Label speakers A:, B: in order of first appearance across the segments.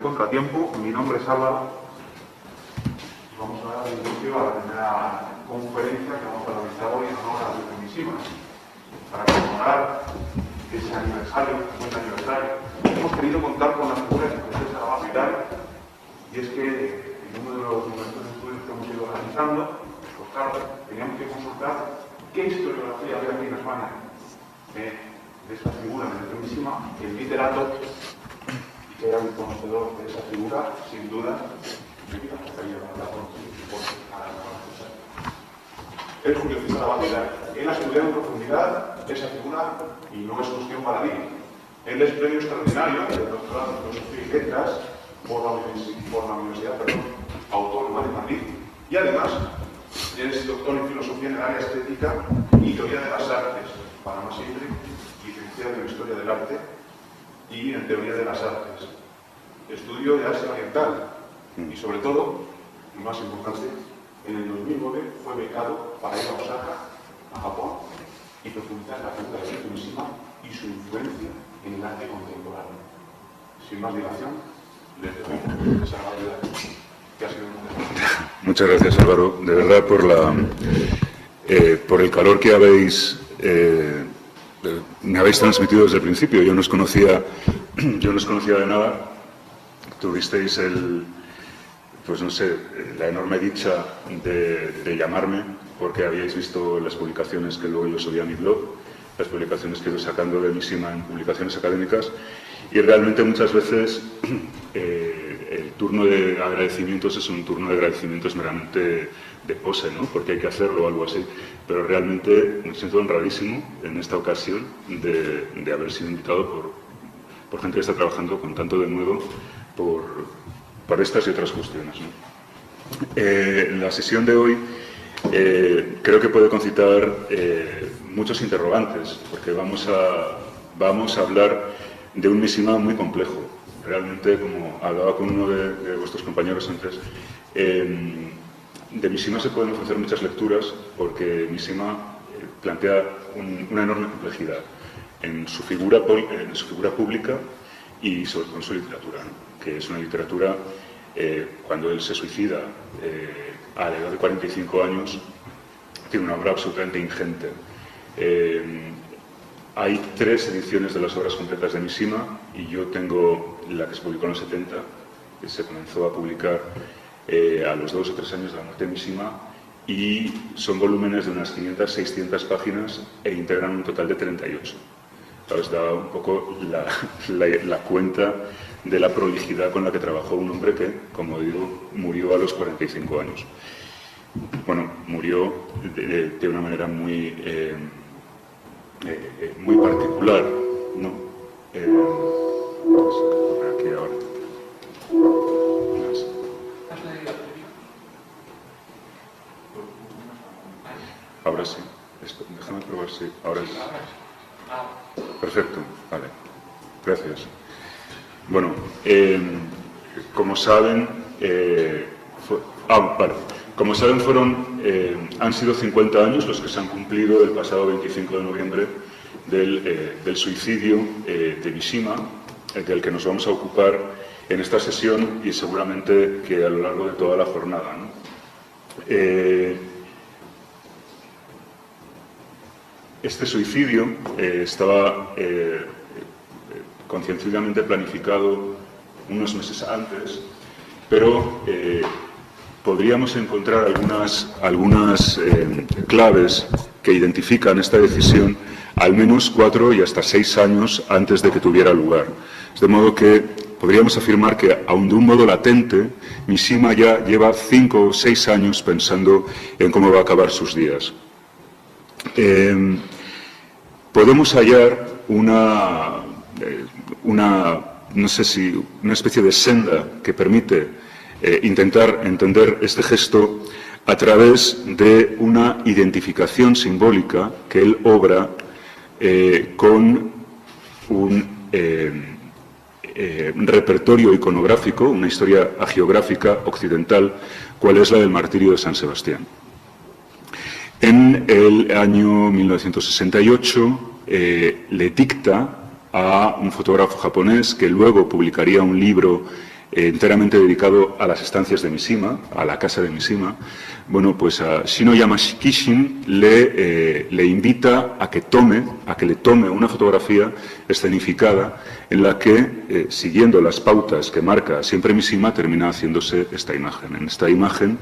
A: Contratiempo, mi nombre es Álvaro. Vamos a dar inicio a la primera conferencia que vamos a realizar hoy en honor a Luis Mishima. Para conmemorar ese aniversario, 50 aniversario, hemos querido contar con la figura de José Sarabás Vidal, y es que en uno de los momentos de estudios que hemos ido realizando, pues claro, teníamos que consultar qué historiografía había aquí en España de esta figura de Luis Mishima, el literato, que era un conocedor de esa figura, sin duda, es Julio César Abad Vidal. Él ha estudiado en profundidad esa figura y no es cuestión para mí. Él es premio extraordinario del doctorado en Filosofía y Letras por la Universidad Autónoma de Madrid, y además es doctor en Filosofía en el área estética y Teoría de las Artes, para más simple, licenciado en Historia del Arte y en Teoría de las Artes. Estudio de Asia Oriental y, sobre todo, y más importante, en el 2009 fue becado para ir a Osaka, a Japón, y profundizar en la figura de Luis Mishima y su influencia en el arte contemporáneo. Sin más dilación, les dejo esa realidad que ha sido un momento.
B: Muchas gracias, Álvaro, de verdad, por el calor que me habéis transmitido desde el principio. Yo no os conocía de nada. Tuvisteis la enorme dicha de llamarme, porque habíais visto las publicaciones que luego yo subí a mi blog, las publicaciones que he ido sacando de Mishima en publicaciones académicas, y realmente muchas veces el turno de agradecimientos es un turno de agradecimientos meramente de pose, ¿no? Porque hay que hacerlo o algo así, pero realmente me siento honradísimo en esta ocasión de haber sido invitado por gente que está trabajando con tanto denuedo por estas y otras cuestiones, ¿no? La sesión de hoy creo que puede concitar muchos interrogantes, porque vamos a hablar de un Mishima muy complejo. Realmente, como hablaba con uno de vuestros compañeros antes, de Mishima se pueden ofrecer muchas lecturas, porque Mishima plantea una enorme complejidad en su figura pública y sobre todo en su literatura, ¿no? Que es una literatura, cuando él se suicida a la edad de 45 años, tiene una obra absolutamente ingente. Hay 3 ediciones de las obras completas de Mishima, y yo tengo la que se publicó en los 70, que se comenzó a publicar a los 2 o 3 años de la muerte de Mishima, y son volúmenes de unas 500, 600 páginas e integran un total de 38. Os da un poco la cuenta de la prolijidad con la que trabajó un hombre que, como digo, murió a los 45 años. Bueno, murió de una manera muy particular, ¿no? Aquí ahora. Ahora sí. Déjame probar si ahora sí. Perfecto, vale. Gracias. Bueno, como saben, han sido 50 años los que se han cumplido del pasado 25 de noviembre del suicidio de Mishima, del que nos vamos a ocupar en esta sesión y seguramente que a lo largo de toda la jornada, ¿no? Este suicidio estaba concienzudamente planificado unos meses antes, pero podríamos encontrar algunas claves que identifican esta decisión al menos 4 y hasta 6 años antes de que tuviera lugar. De modo que podríamos afirmar que, aun de un modo latente, Mishima ya lleva 5 o 6 años pensando en cómo va a acabar sus días. Podemos hallar una especie de senda que permite intentar entender este gesto a través de una identificación simbólica que él obra con un repertorio iconográfico, una historia hagiográfica occidental, cual es la del martirio de San Sebastián. En el año 1968 le dicta a un fotógrafo japonés que luego publicaría un libro enteramente dedicado a las estancias de Mishima, a la casa de Mishima. Bueno, pues a Shinoyama Kishin le invita a que le tome una fotografía escenificada en la que, siguiendo las pautas que marca siempre Mishima, termina haciéndose esta imagen. En esta imagen,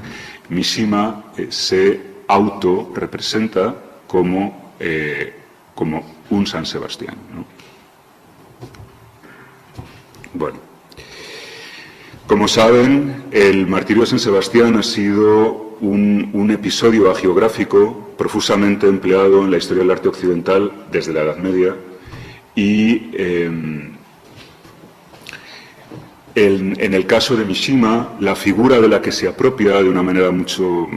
B: Mishima se autorrepresenta como un San Sebastián, ¿no? Bueno, como saben, el martirio de San Sebastián ha sido un episodio hagiográfico profusamente empleado en la historia del arte occidental desde la Edad Media y en el caso de Mishima, la figura de la que se apropia de una manera mucho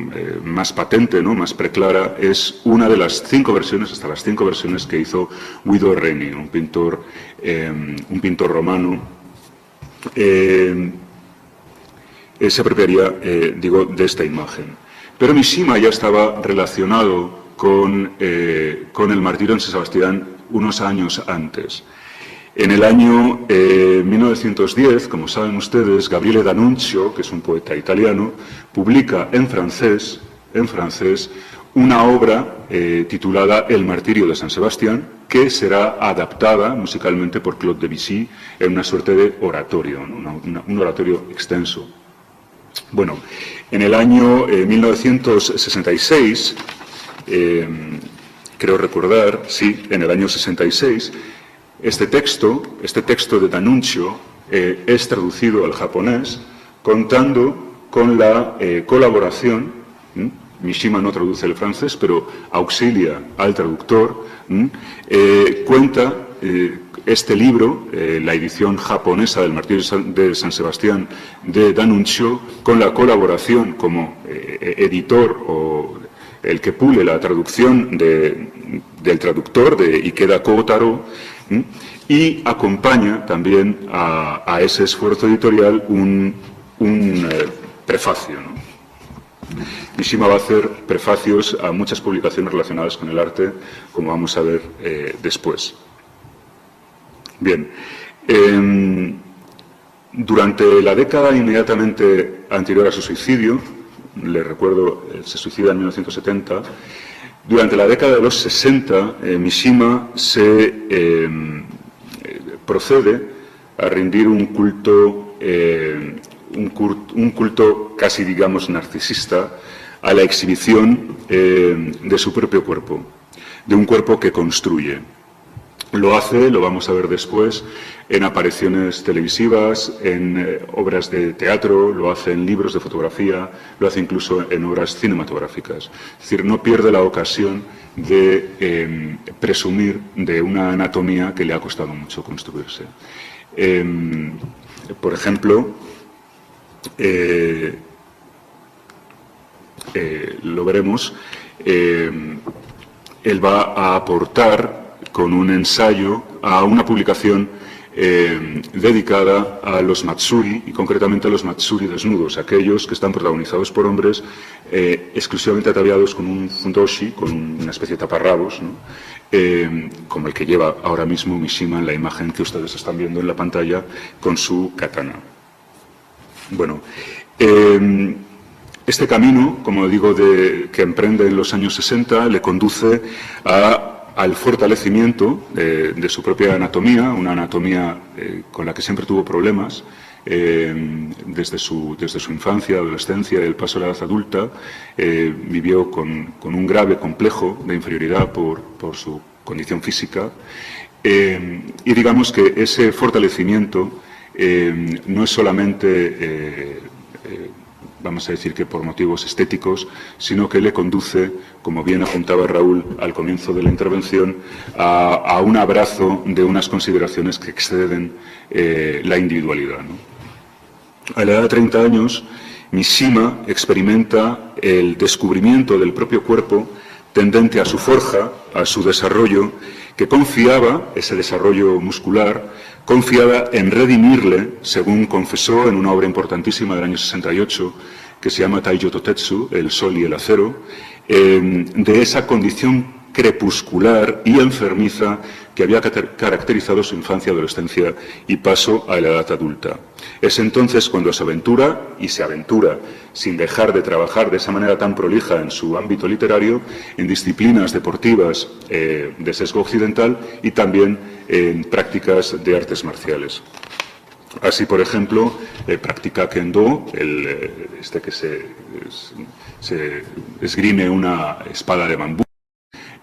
B: más patente, ¿no?, más preclara, es una de las 5 versiones, hasta las 5 versiones que hizo Guido Reni, un pintor romano. Se apropiaría, de esta imagen. Pero Mishima ya estaba relacionado con el martirio de San Sebastián unos años antes. En el año 1910, como saben ustedes, Gabriele D'Annunzio, que es un poeta italiano, publica en francés una obra titulada El martirio de San Sebastián, que será adaptada musicalmente por Claude Debussy en una suerte de oratorio, ¿no? un oratorio extenso. Bueno, en el año 1966, creo recordar, sí, en el año 66, este texto de D'Annunzio es traducido al japonés contando con la colaboración, Mishima no traduce el francés, pero auxilia al traductor, cuenta este libro, la edición japonesa del martirio de San Sebastián de D'Annunzio, con la colaboración como editor o el que pule la traducción del traductor, de Ikeda Kotaro, y acompaña también a ese esfuerzo editorial un prefacio, ¿no? Mishima va a hacer prefacios a muchas publicaciones relacionadas con el arte, como vamos a ver después. Bien, durante la década inmediatamente anterior a su suicidio, les recuerdo, se suicida en 1970, durante la década de los 60, Mishima procede a rendir un culto casi, digamos, narcisista a la exhibición de su propio cuerpo, de un cuerpo que construye. Lo hace, lo vamos a ver después, en apariciones televisivas, en obras de teatro, lo hace en libros de fotografía, lo hace incluso en obras cinematográficas. Es decir, no pierde la ocasión de presumir de una anatomía que le ha costado mucho construirse. Por ejemplo, lo veremos, él va a aportar con un ensayo a una publicación dedicada a los matsuri, y concretamente a los matsuri desnudos, aquellos que están protagonizados por hombres exclusivamente ataviados con un fundoshi, con una especie de taparrabos, ¿no?, como el que lleva ahora mismo Mishima en la imagen que ustedes están viendo en la pantalla con su katana. Bueno, este camino, como digo, que emprende en los años 60, le conduce al fortalecimiento de su propia anatomía, una anatomía con la que siempre tuvo problemas desde su infancia, adolescencia y el paso a la edad adulta. Vivió con un grave complejo de inferioridad por su condición física, y digamos que ese fortalecimiento no es solamente vamos a decir que por motivos estéticos, sino que le conduce, como bien apuntaba Raúl al comienzo de la intervención, a un abrazo de unas consideraciones que exceden la individualidad, ¿no? A la edad de 30 años, Mishima experimenta el descubrimiento del propio cuerpo tendente a su forja, a su desarrollo, que confiaba, ese desarrollo muscular, confiaba en redimirle, según confesó en una obra importantísima del año 68, que se llama Taiyo Totetsu, El sol y el acero, de esa condición crepuscular y enfermiza que había caracterizado su infancia, adolescencia y paso a la edad adulta. Es entonces cuando se aventura, y se aventura sin dejar de trabajar de esa manera tan prolija en su ámbito literario, en disciplinas deportivas de sesgo occidental y también en prácticas de artes marciales. Así, por ejemplo, practica Kendo, que se esgrime una espada de bambú.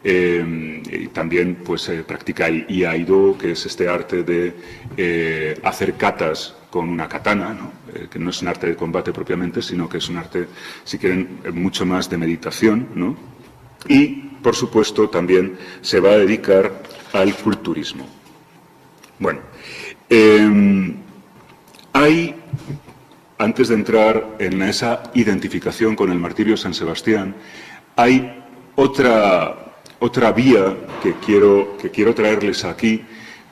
B: Y también pues, practica el Iaido, que es este arte de hacer katas con una katana, ¿no? Que no es un arte de combate propiamente, sino que es un arte, si quieren, mucho más de meditación, ¿no? Y, por supuesto, también se va a dedicar al culturismo. Bueno, antes de entrar en esa identificación con el martirio de San Sebastián, hay otra vía que quiero traerles aquí,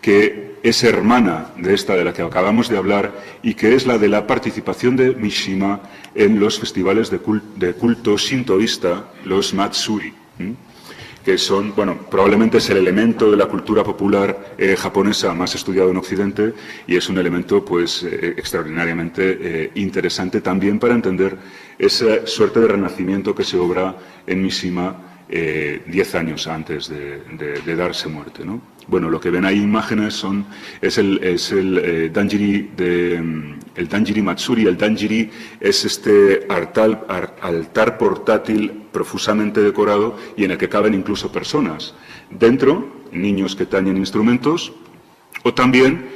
B: que es hermana de esta de la que acabamos de hablar y que es la de la participación de Mishima en los festivales de culto shintoísta, los Matsuri, que son, bueno, probablemente es el elemento de la cultura popular japonesa más estudiado en Occidente y es un elemento pues extraordinariamente interesante también para entender esa suerte de renacimiento que se obra en Mishima 10 años antes de darse muerte, ¿no? Bueno, lo que ven ahí imágenes es el Danjiri el Danjiri Matsuri. El Danjiri es este altar portátil profusamente decorado y en el que caben incluso personas. Dentro, niños que tañen instrumentos o también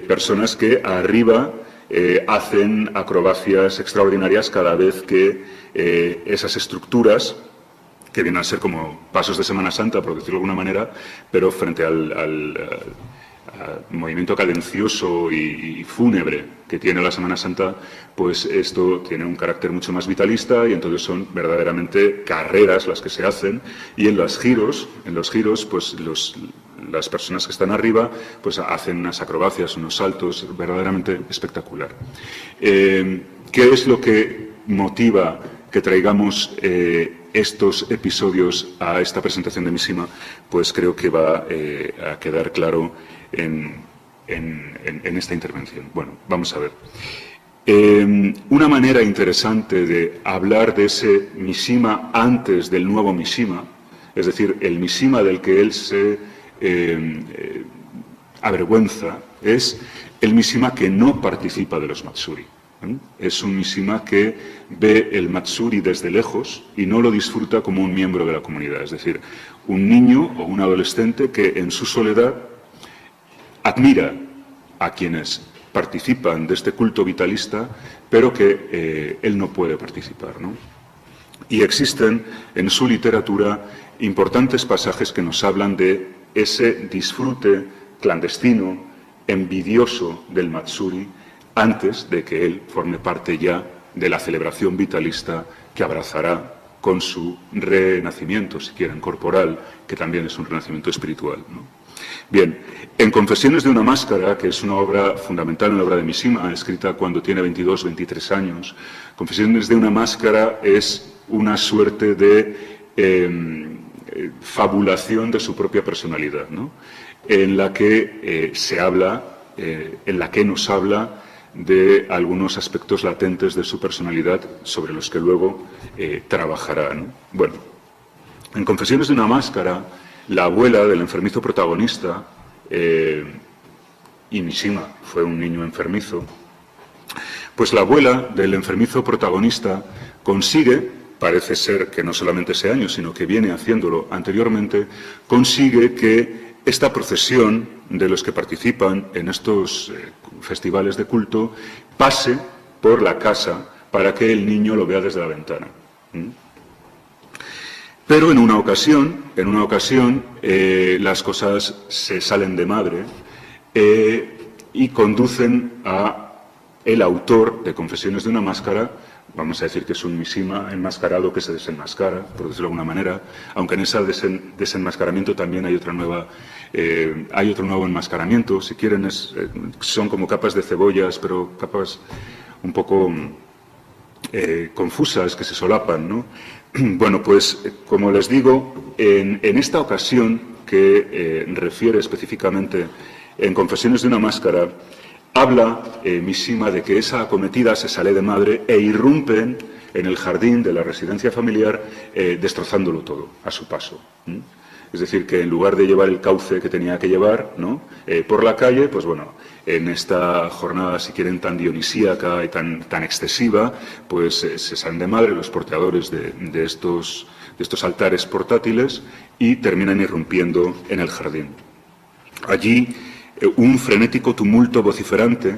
B: personas que arriba hacen acrobacias extraordinarias cada vez que esas estructuras, que vienen a ser como pasos de Semana Santa, por decirlo de alguna manera, pero frente al movimiento cadencioso y fúnebre que tiene la Semana Santa, pues esto tiene un carácter mucho más vitalista y entonces son verdaderamente carreras las que se hacen y en los giros pues las personas que están arriba pues hacen unas acrobacias, unos saltos verdaderamente espectacular. ¿Qué es lo que motiva que traigamos estos episodios a esta presentación de Mishima? Pues creo que va a quedar claro en esta intervención. Bueno, vamos a ver. Una manera interesante de hablar de ese Mishima antes del nuevo Mishima, es decir, el Mishima del que él se avergüenza, es el Mishima que no participa de los Matsuri. Es un Mishima que ve el Matsuri desde lejos y no lo disfruta como un miembro de la comunidad. Es decir, un niño o un adolescente que en su soledad admira a quienes participan de este culto vitalista, pero que él no puede participar, ¿no? Y existen en su literatura importantes pasajes que nos hablan de ese disfrute clandestino, envidioso del Matsuri, antes de que él forme parte ya de la celebración vitalista que abrazará con su renacimiento, si quieren, corporal, que también es un renacimiento espiritual, ¿no? Bien, en Confesiones de una máscara, que es una obra fundamental en la obra de Mishima, escrita cuando tiene 22, 23 años, Confesiones de una máscara es una suerte de fabulación de su propia personalidad, ¿no? En la que nos habla de algunos aspectos latentes de su personalidad sobre los que luego trabajará, ¿no? Bueno, en Confesiones de una máscara, la abuela del enfermizo protagonista, y Mishima fue un niño enfermizo, pues la abuela del enfermizo protagonista consigue, parece ser que no solamente ese año, sino que viene haciéndolo anteriormente, consigue que esta procesión de los que participan en estos festivales de culto pase por la casa para que el niño lo vea desde la ventana. Pero en una ocasión las cosas se salen de madre y conducen a el autor de Confesiones de una máscara, vamos a decir que es un Mishima enmascarado que se desenmascara, por decirlo de alguna manera, aunque en ese desenmascaramiento también hay otro nuevo enmascaramiento, si quieren, son como capas de cebollas, pero capas un poco confusas que se solapan, ¿no? Bueno, pues como les digo, en esta ocasión que refiere específicamente en Confesiones de una máscara, habla Mishima de que esa acometida se sale de madre e irrumpen en el jardín de la residencia familiar destrozándolo todo a su paso. Es decir, que en lugar de llevar el cauce que tenía que llevar, ¿no?, por la calle, pues bueno, en esta jornada, si quieren, tan dionisíaca y tan excesiva, pues se salen de madre los porteadores de estos altares portátiles y terminan irrumpiendo en el jardín. Allí, un frenético tumulto vociferante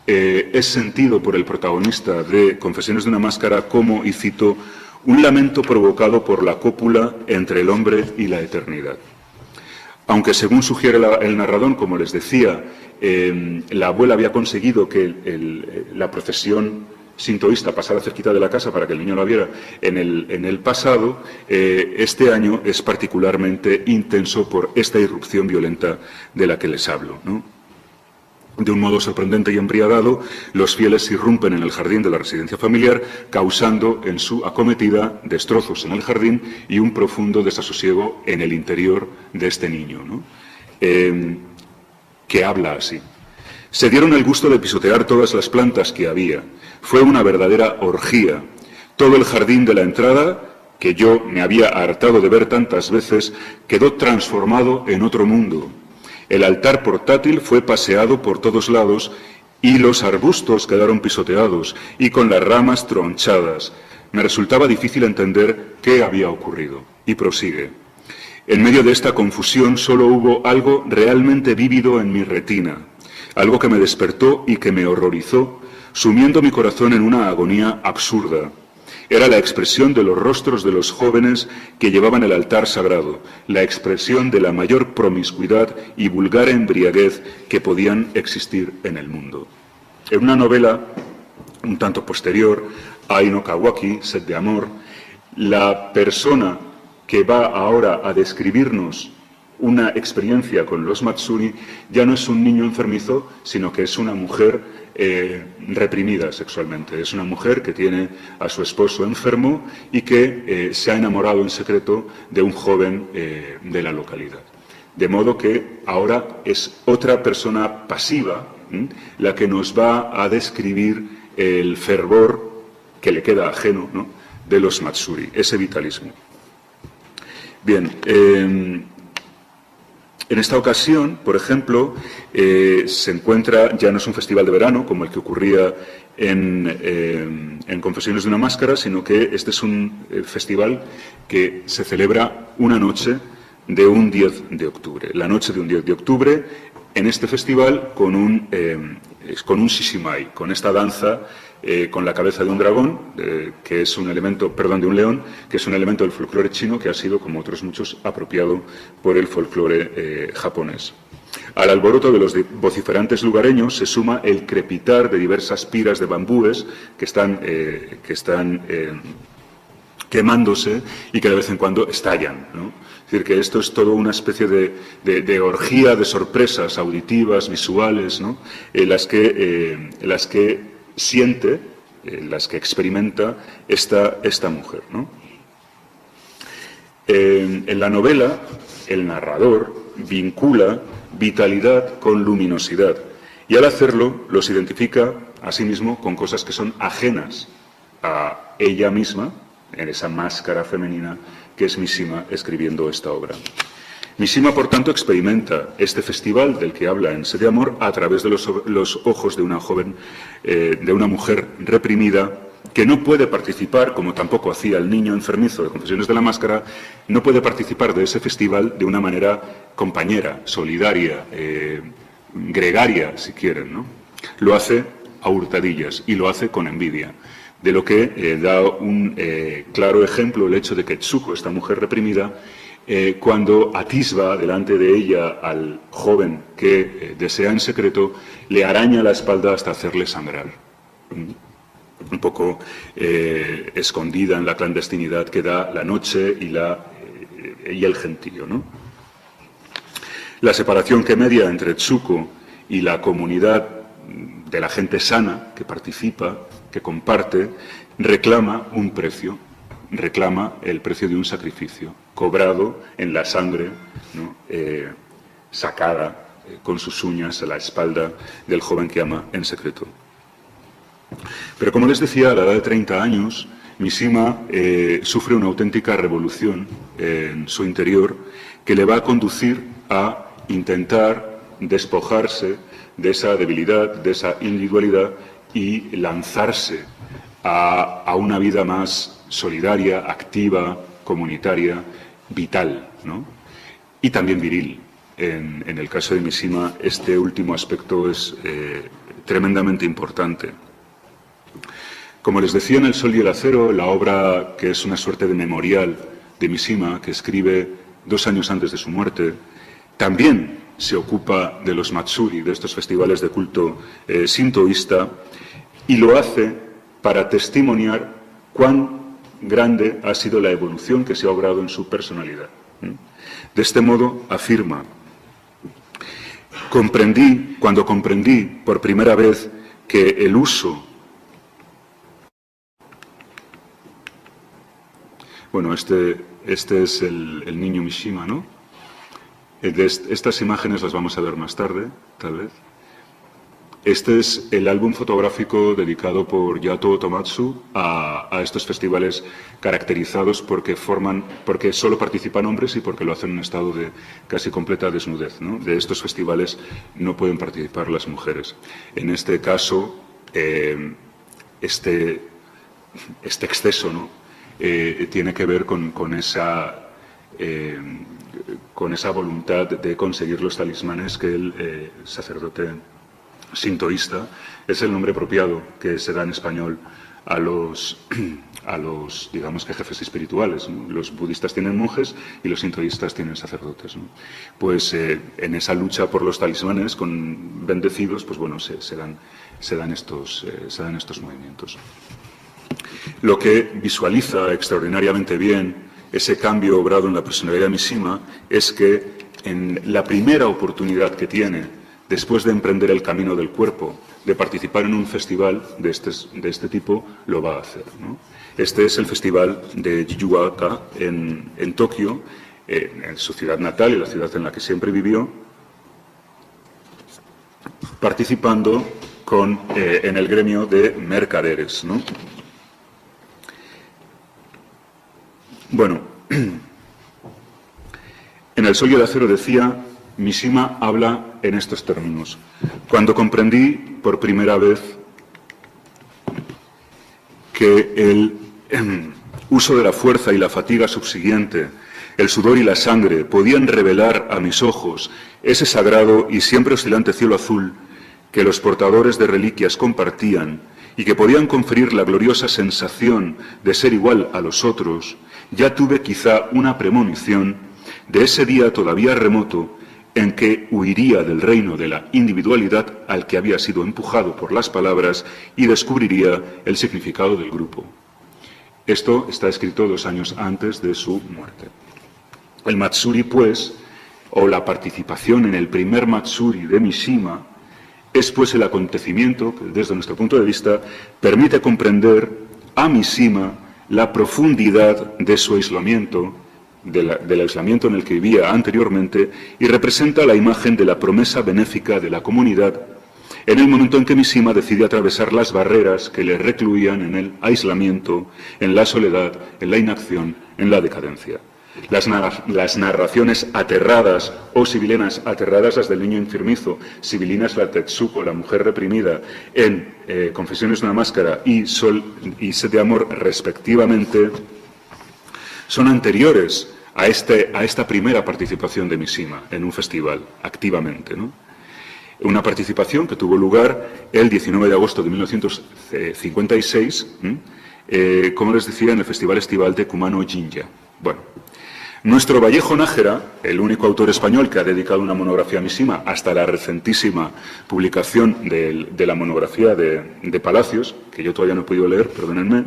B: es sentido por el protagonista de Confesiones de una máscara como, y cito, un lamento provocado por la cópula entre el hombre y la eternidad. Aunque, según sugiere el narrador, como les decía, la abuela había conseguido que la procesión sintoísta pasara cerquita de la casa para que el niño la viera en el pasado, este año es particularmente intenso por esta irrupción violenta de la que les hablo, ¿no? De un modo sorprendente y embriagado, los fieles irrumpen en el jardín de la residencia familiar, causando en su acometida destrozos en el jardín y un profundo desasosiego en el interior de este niño, ¿no?, que habla así. Se dieron el gusto de pisotear todas las plantas que había. Fue una verdadera orgía. Todo el jardín de la entrada, que yo me había hartado de ver tantas veces, quedó transformado en otro mundo. El altar portátil fue paseado por todos lados y los arbustos quedaron pisoteados y con las ramas tronchadas. Me resultaba difícil entender qué había ocurrido. Y prosigue. En medio de esta confusión solo hubo algo realmente vívido en mi retina, algo que me despertó y que me horrorizó, sumiendo mi corazón en una agonía absurda. Era la expresión de los rostros de los jóvenes que llevaban el altar sagrado, la expresión de la mayor promiscuidad y vulgar embriaguez que podían existir en el mundo. En una novela un tanto posterior, Ai no Kawaki, Sed de amor, la persona que va ahora a describirnos una experiencia con los Matsuri ya no es un niño enfermizo, sino que es una mujer reprimida sexualmente. Es una mujer que tiene a su esposo enfermo y que se ha enamorado en secreto de un joven de la localidad. De modo que ahora es otra persona pasiva la que nos va a describir el fervor que le queda ajeno, ¿no?, de los Matsuri, ese vitalismo. Bien, en esta ocasión, por ejemplo, se encuentra, ya no es un festival de verano como el que ocurría en Confesiones de una máscara, sino que este es un festival que se celebra una noche de un 10 de octubre. La noche de un 10 de octubre, en este festival, con un shishimai, con esta danza con la cabeza de un dragón, que es un elemento, perdón, de un león, que es un elemento del folclore chino que ha sido, como otros muchos, apropiado por el folclore japonés. Al alboroto de los vociferantes lugareños se suma el crepitar de diversas piras de bambúes que están quemándose y que de vez en cuando estallan, ¿no? Es decir, que esto es todo una especie de orgía de sorpresas auditivas, visuales, ¿no?, las que siente, las que experimenta esta mujer, ¿no? En la novela, el narrador vincula vitalidad con luminosidad y al hacerlo los identifica a sí mismo con cosas que son ajenas a ella misma, en esa máscara femenina que es Mishima escribiendo esta obra. Mishima, por tanto, experimenta este festival del que habla en Sed de amor a través de los ojos de una joven, de una mujer reprimida que no puede participar, como tampoco hacía el niño enfermizo de Confesiones de la Máscara, no puede participar de ese festival de una manera compañera, solidaria, gregaria, si quieren, ¿no? Lo hace a hurtadillas y lo hace con envidia. De lo que da un claro ejemplo el hecho de que Tsuko, esta mujer reprimida, cuando atisba delante de ella al joven que desea en secreto, le araña la espalda hasta hacerle sangrar. Un poco escondida en la clandestinidad que da la noche y el gentío, ¿no? La separación que media entre Tsuko y la comunidad de la gente sana que participa, que comparte, reclama un precio reclama el precio de un sacrificio, cobrado en la sangre, ¿no? Sacada con sus uñas a la espalda del joven que ama en secreto. Pero como les decía, a la edad de 30 años, Mishima sufre una auténtica revolución en su interior que le va a conducir a intentar despojarse de esa debilidad, de esa individualidad y lanzarse a una vida más solidaria, activa, comunitaria, vital, ¿no? Y también viril. En el caso de Mishima, este último aspecto es tremendamente importante. Como les decía, en El Sol y el Acero, la obra que es una suerte de memorial de Mishima, que escribe 2 años antes de su muerte, también se ocupa de los Matsuri, de estos festivales de culto sintoísta, y lo hace para testimoniar cuán grande ha sido la evolución que se ha obrado en su personalidad. De este modo, afirma: cuando comprendí por primera vez que el uso... Bueno, este es el niño Mishima, ¿no? Estas imágenes las vamos a ver más tarde, tal vez. Este es el álbum fotográfico dedicado por Yato Otomatsu a estos festivales caracterizados porque solo participan hombres y porque lo hacen en un estado de casi completa desnudez, ¿no? De estos festivales no pueden participar las mujeres. En este caso, este exceso, ¿no? Tiene que ver con esa voluntad de conseguir los talismanes que el sacerdote sintoísta, es el nombre apropiado que se da en español a los digamos que jefes espirituales, ¿no? Los budistas tienen monjes y los sintoístas tienen sacerdotes, ¿no? Pues en esa lucha por los talismanes con bendecidos, pues bueno, se dan estos movimientos. Lo que visualiza extraordinariamente bien ese cambio obrado en la personalidad de Mishima es que en la primera oportunidad que tiene, después de emprender el camino del cuerpo, de participar en un festival de este tipo, lo va a hacer, ¿no? Este es el festival de Jijuwaka en Tokio, en su ciudad natal y la ciudad en la que siempre vivió, participando en el gremio de mercaderes, ¿no? Bueno, en El Sol y el Acero decía, Mishima habla en estos términos: cuando comprendí por primera vez que el uso de la fuerza y la fatiga subsiguiente, el sudor y la sangre, podían revelar a mis ojos ese sagrado y siempre oscilante cielo azul que los portadores de reliquias compartían y que podían conferir la gloriosa sensación de ser igual a los otros, ya tuve quizá una premonición de ese día todavía remoto en que huiría del reino de la individualidad al que había sido empujado por las palabras y descubriría el significado del grupo. Esto está escrito 2 años antes de su muerte. El Matsuri, pues, o la participación en el primer Matsuri de Mishima, es pues el acontecimiento que, desde nuestro punto de vista, permite comprender a Mishima la profundidad de su aislamiento, del aislamiento en el que vivía anteriormente, y representa la imagen de la promesa benéfica de la comunidad en el momento en que Mishima decide atravesar las barreras que le recluían en el aislamiento, en la soledad, en la inacción, en la decadencia. Las narraciones aterradas o sibilenas aterradas, las del niño enfermizo, Sibilinas la Tetsuko, la mujer reprimida, en Confesiones de una máscara y Sol y Sed de amor, respectivamente, son anteriores a esta primera participación de Mishima en un festival, activamente, ¿no? Una participación que tuvo lugar el 19 de agosto de 1956, como les decía, en el Festival Estival de Kumano Jinja. Bueno, nuestro Vallejo Nájera, el único autor español que ha dedicado una monografía a Mishima hasta la recentísima publicación de la monografía de Palacios, que yo todavía no he podido leer, perdónenme,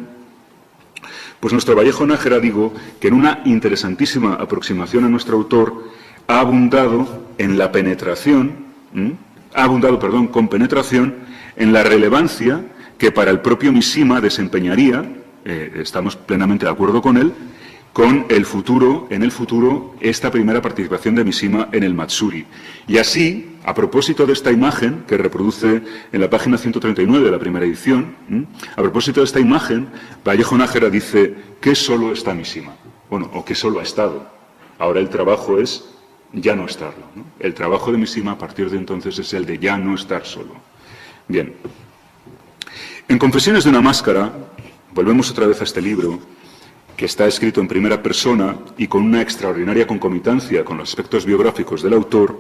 B: pues nuestro Vallejo Nájera, digo, que en una interesantísima aproximación a nuestro autor ha abundado en la penetración, con penetración en la relevancia que para el propio Mishima desempeñaría estamos plenamente de acuerdo con él, con el futuro, en el futuro, esta primera participación de Mishima en el Matsuri. Y así, a propósito de esta imagen que reproduce en la página 139 de la primera edición, a propósito de esta imagen, Vallejo Nájera dice que solo está Mishima, bueno, o que solo ha estado. Ahora el trabajo es ya no estarlo, ¿no? El trabajo de Mishima a partir de entonces es el de ya no estar solo. Bien. En Confesiones de una máscara, volvemos otra vez a este libro, que está escrito en primera persona y con una extraordinaria concomitancia con los aspectos biográficos del autor.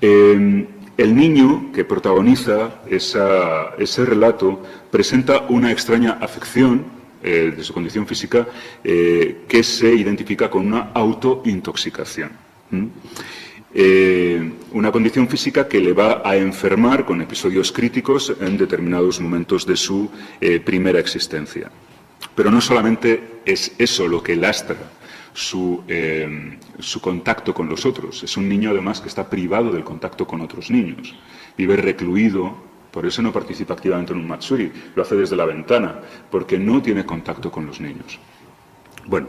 B: El niño que protagoniza ese relato presenta una extraña afección de su condición física que se identifica con una autointoxicación. Una condición física que le va a enfermar con episodios críticos en determinados momentos de su primera existencia. Pero no solamente es eso lo que lastra su contacto con los otros. Es un niño, además, que está privado del contacto con otros niños. Vive recluido, por eso no participa activamente en un Matsuri. Lo hace desde la ventana, porque no tiene contacto con los niños. Bueno,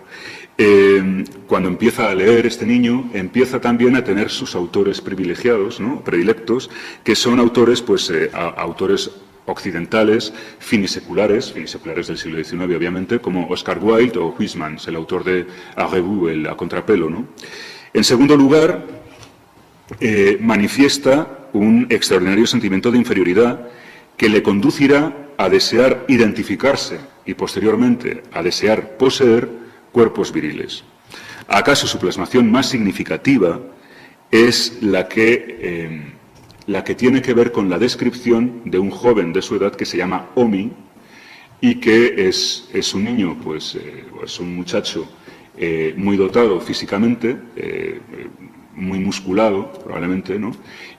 B: cuando empieza a leer este niño, empieza también a tener sus autores privilegiados, ¿no?, predilectos, que son autores, pues, autores occidentales, finiseculares del siglo XIX, obviamente, como Oscar Wilde o Huysmans, el autor de A Rebours, el A Contrapelo, ¿no? En segundo lugar, manifiesta un extraordinario sentimiento de inferioridad que le conducirá a desear identificarse y, posteriormente, a desear poseer cuerpos viriles. ¿Acaso su plasmación más significativa es la que tiene que ver con la descripción de un joven de su edad que se llama Omi y que es un niño, pues, es un muchacho muy dotado físicamente, muy musculado probablemente, ¿no?,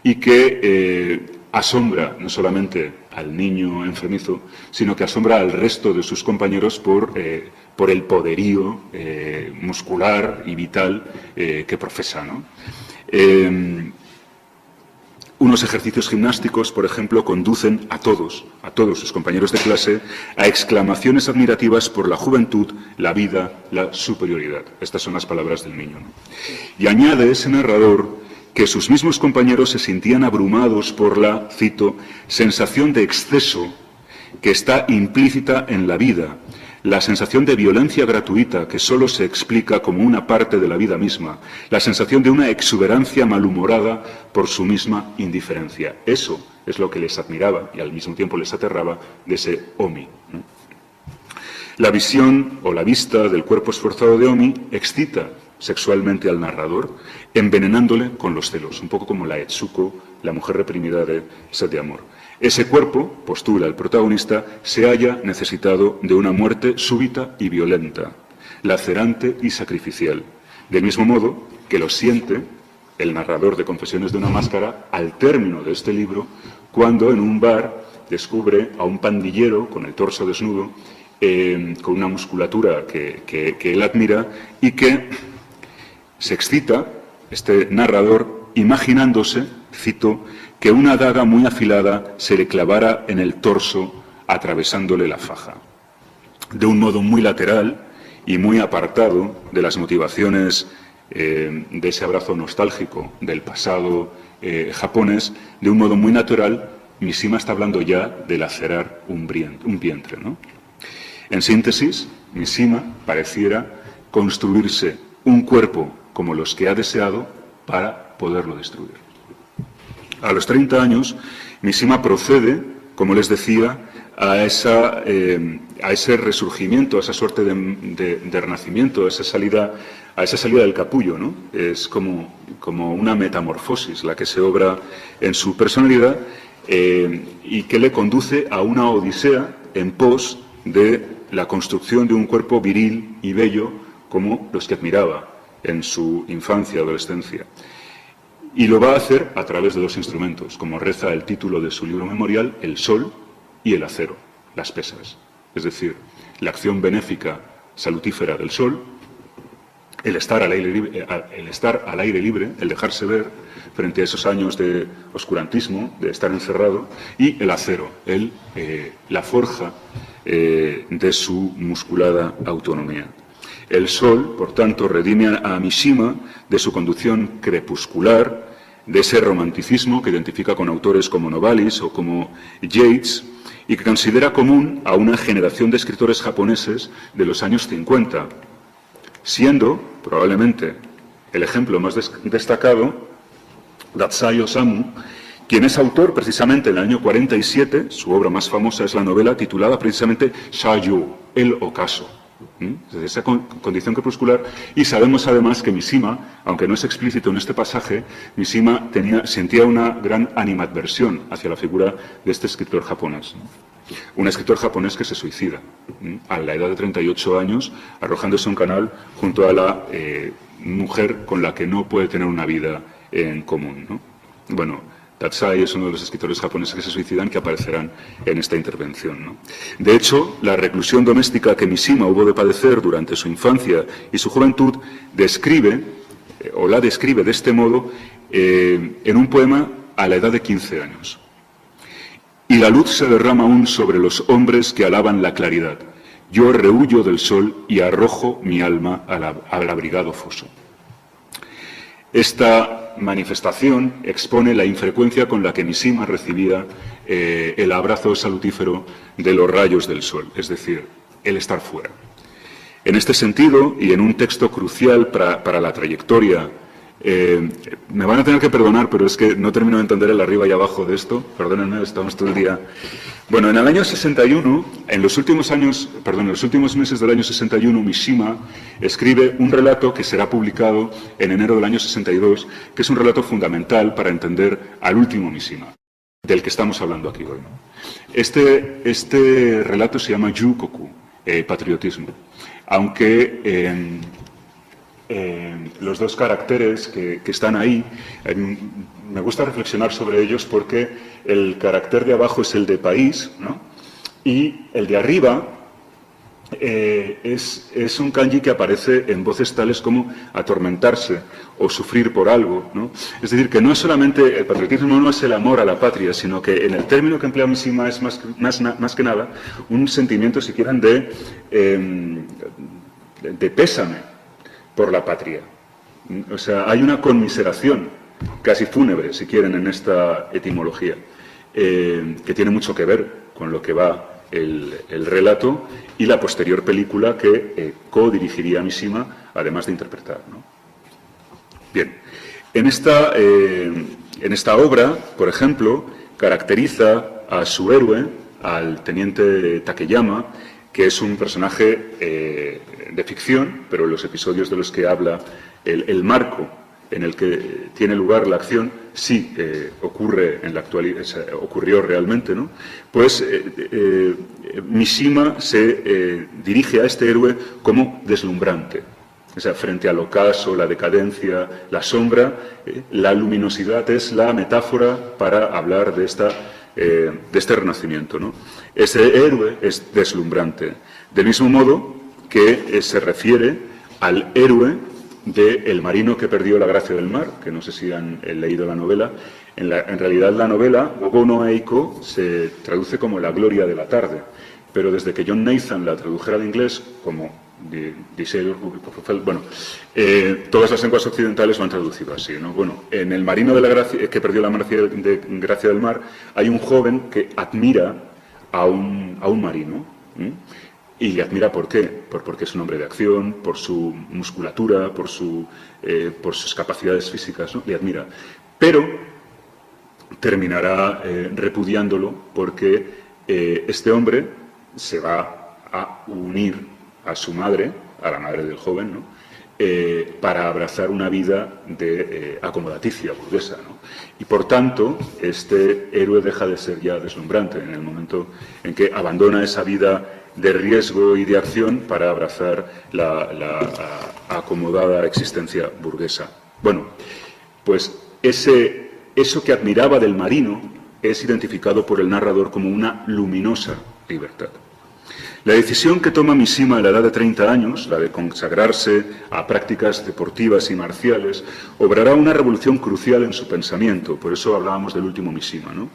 B: y que asombra no solamente al niño enfermizo, sino que asombra al resto de sus compañeros por el poderío muscular y vital que profesa, ¿no? Unos ejercicios gimnásticos, por ejemplo, conducen a todos sus compañeros de clase a exclamaciones admirativas por la juventud, la vida, la superioridad. Estas son las palabras del niño, ¿no? Y añade ese narrador que sus mismos compañeros se sentían abrumados por la, cito, sensación de exceso que está implícita en la vida, la sensación de violencia gratuita que solo se explica como una parte de la vida misma, la sensación de una exuberancia malhumorada por su misma indiferencia. Eso es lo que les admiraba y al mismo tiempo les aterraba de ese Omi, ¿no? La visión o la vista del cuerpo esforzado de Omi excita sexualmente al narrador, envenenándole con los celos, un poco como la Etsuko, la mujer reprimida de Sed de Amor. Ese cuerpo, postula el protagonista, se halla necesitado de una muerte súbita y violenta, lacerante y sacrificial, del mismo modo que lo siente el narrador de Confesiones de una máscara al término de este libro, cuando en un bar descubre a un pandillero con el torso desnudo, con una musculatura que él admira y que se excita, este narrador, imaginándose, cito, que una daga muy afilada se le clavara en el torso atravesándole la faja. De un modo muy lateral y muy apartado de las motivaciones de ese abrazo nostálgico del pasado japonés, de un modo muy natural, Mishima está hablando ya de lacerar un vientre, ¿no? En síntesis, Mishima pareciera construirse un cuerpo como los que ha deseado para poderlo destruir. A los 30 años, Mishima procede, como les decía, a ese resurgimiento, a esa suerte de renacimiento, a esa salida del capullo, ¿no? Es como una metamorfosis la que se obra en su personalidad y que le conduce a una odisea en pos de la construcción de un cuerpo viril y bello como los que admiraba en su infancia y adolescencia. Y lo va a hacer a través de dos instrumentos, como reza el título de su libro memorial, el sol y el acero, las pesas. Es decir, la acción benéfica salutífera del sol, el estar al aire libre, el dejarse ver frente a esos años de oscurantismo, de estar encerrado, y el acero, la forja de su musculada autonomía. El sol, por tanto, redime a Mishima de su conducción crepuscular, de ese romanticismo que identifica con autores como Novalis o como Yeats, y que considera común a una generación de escritores japoneses de los años 50, siendo, probablemente, el ejemplo más destacado, Dazai Osamu, quien es autor precisamente en el año 47, su obra más famosa es la novela titulada precisamente Shayou, el ocaso. Desde esa condición crepuscular, y sabemos además que Mishima, aunque no es explícito en este pasaje, Mishima sentía una gran animadversión hacia la figura de este escritor japonés. Un escritor japonés que se suicida a la edad de 38 años, arrojándose a un canal junto a la mujer con la que no puede tener una vida en común, ¿no? Bueno, Dazai es uno de los escritores japoneses que se suicidan que aparecerán en esta intervención, ¿no? De hecho, la reclusión doméstica que Mishima hubo de padecer durante su infancia y su juventud la describe de este modo en un poema a la edad de 15 años. Y la luz se derrama aún sobre los hombres que alaban la claridad. Yo rehuyo del sol y arrojo mi alma al abrigado foso. Esta manifestación expone la infrecuencia con la que Mishima recibía el abrazo salutífero de los rayos del sol, es decir, el estar fuera. En este sentido, y en un texto crucial para la trayectoria, me van a tener que perdonar, pero es que no termino de entender el arriba y abajo de esto, perdónenme, estamos todo el día. Bueno, en el año 61, en los últimos meses del año 61, Mishima escribe un relato que será publicado en enero del año 62, que es un relato fundamental para entender al último Mishima, del que estamos hablando aquí hoy, ¿no? Este relato se llama Yukoku, patriotismo, aunque los dos caracteres que están ahí, me gusta reflexionar sobre ellos porque el carácter de abajo es el de país, ¿no? Y el de arriba es un kanji que aparece en voces tales como atormentarse o sufrir por algo, ¿no? Es decir, que no es solamente el patriotismo, no es el amor a la patria, sino que en el término que emplea Mishima es más que nada un sentimiento, si quieren, de pésame por la patria. O sea, hay una conmiseración casi fúnebre, si quieren, en esta etimología, que tiene mucho que ver con lo que va el relato y la posterior película que co-dirigiría Mishima, además de interpretar, ¿no? Bien, en esta obra, por ejemplo, caracteriza a su héroe, al teniente Takeyama, que es un personaje de ficción, pero en los episodios de los que habla, el marco en el que tiene lugar la acción sí ocurre en la actualidad, ocurrió realmente, ¿no? Pues Mishima se dirige a este héroe como deslumbrante. O sea, frente al ocaso, la decadencia, la sombra, la luminosidad es la metáfora para hablar de este renacimiento, ¿no? Ese héroe es deslumbrante. Del mismo modo que se refiere al héroe del marino que perdió la gracia del mar, que no sé si han leído la novela. En realidad la novela, Gogo no Eiko, se traduce como la gloria de la tarde, pero desde que John Nathan la tradujera al inglés como todas las lenguas occidentales lo han traducido así, ¿no? Bueno, en el marino de la gracia, que perdió la gracia del mar, hay un joven que admira a un marino, ¿sí? Y le admira ¿por qué? Porque es un hombre de acción, por su musculatura, por sus capacidades físicas, ¿no? Le admira. Pero terminará repudiándolo porque este hombre se va a unir a su madre, a la madre del joven, ¿no? Para abrazar una vida de acomodaticia burguesa, ¿no? Y por tanto, este héroe deja de ser ya deslumbrante en el momento en que abandona esa vida de riesgo y de acción para abrazar la acomodada existencia burguesa. Bueno, pues eso que admiraba del marino es identificado por el narrador como una luminosa libertad. La decisión que toma Mishima a la edad de 30 años, la de consagrarse a prácticas deportivas y marciales, obrará una revolución crucial en su pensamiento. Por eso hablábamos del último Mishima, ¿no?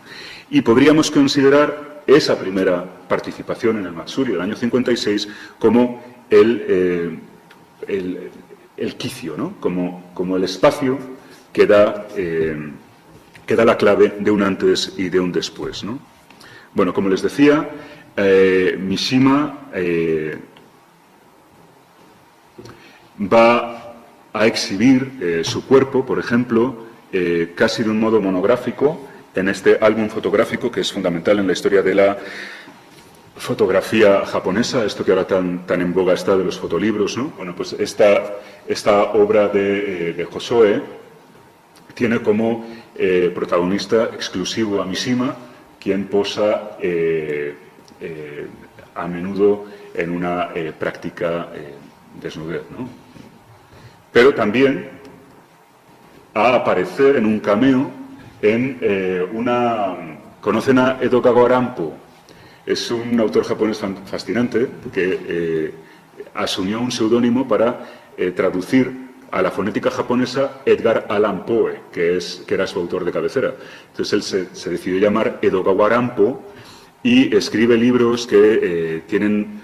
B: Y podríamos considerar esa primera participación en el Matsuri del año 56 como el quicio, ¿no? como el espacio que da la clave de un antes y de un después, ¿no? Bueno, como les decía, Mishima va a exhibir su cuerpo, por ejemplo, casi de un modo monográfico en este álbum fotográfico que es fundamental en la historia de la fotografía japonesa, esto que ahora tan en boga está de los fotolibros, ¿no? Bueno, pues esta obra de Hosoe tiene como protagonista exclusivo a Mishima, quien posa a menudo en una práctica desnudez, ¿no? Pero también a aparecer en un cameo ¿Conocen a Edo Kagorampo? Es un autor japonés fascinante que asumió un seudónimo para traducir a la fonética japonesa Edgar Allan Poe, que era su autor de cabecera. Entonces él se decidió llamar Edo Kagorampo y escribe libros que tienen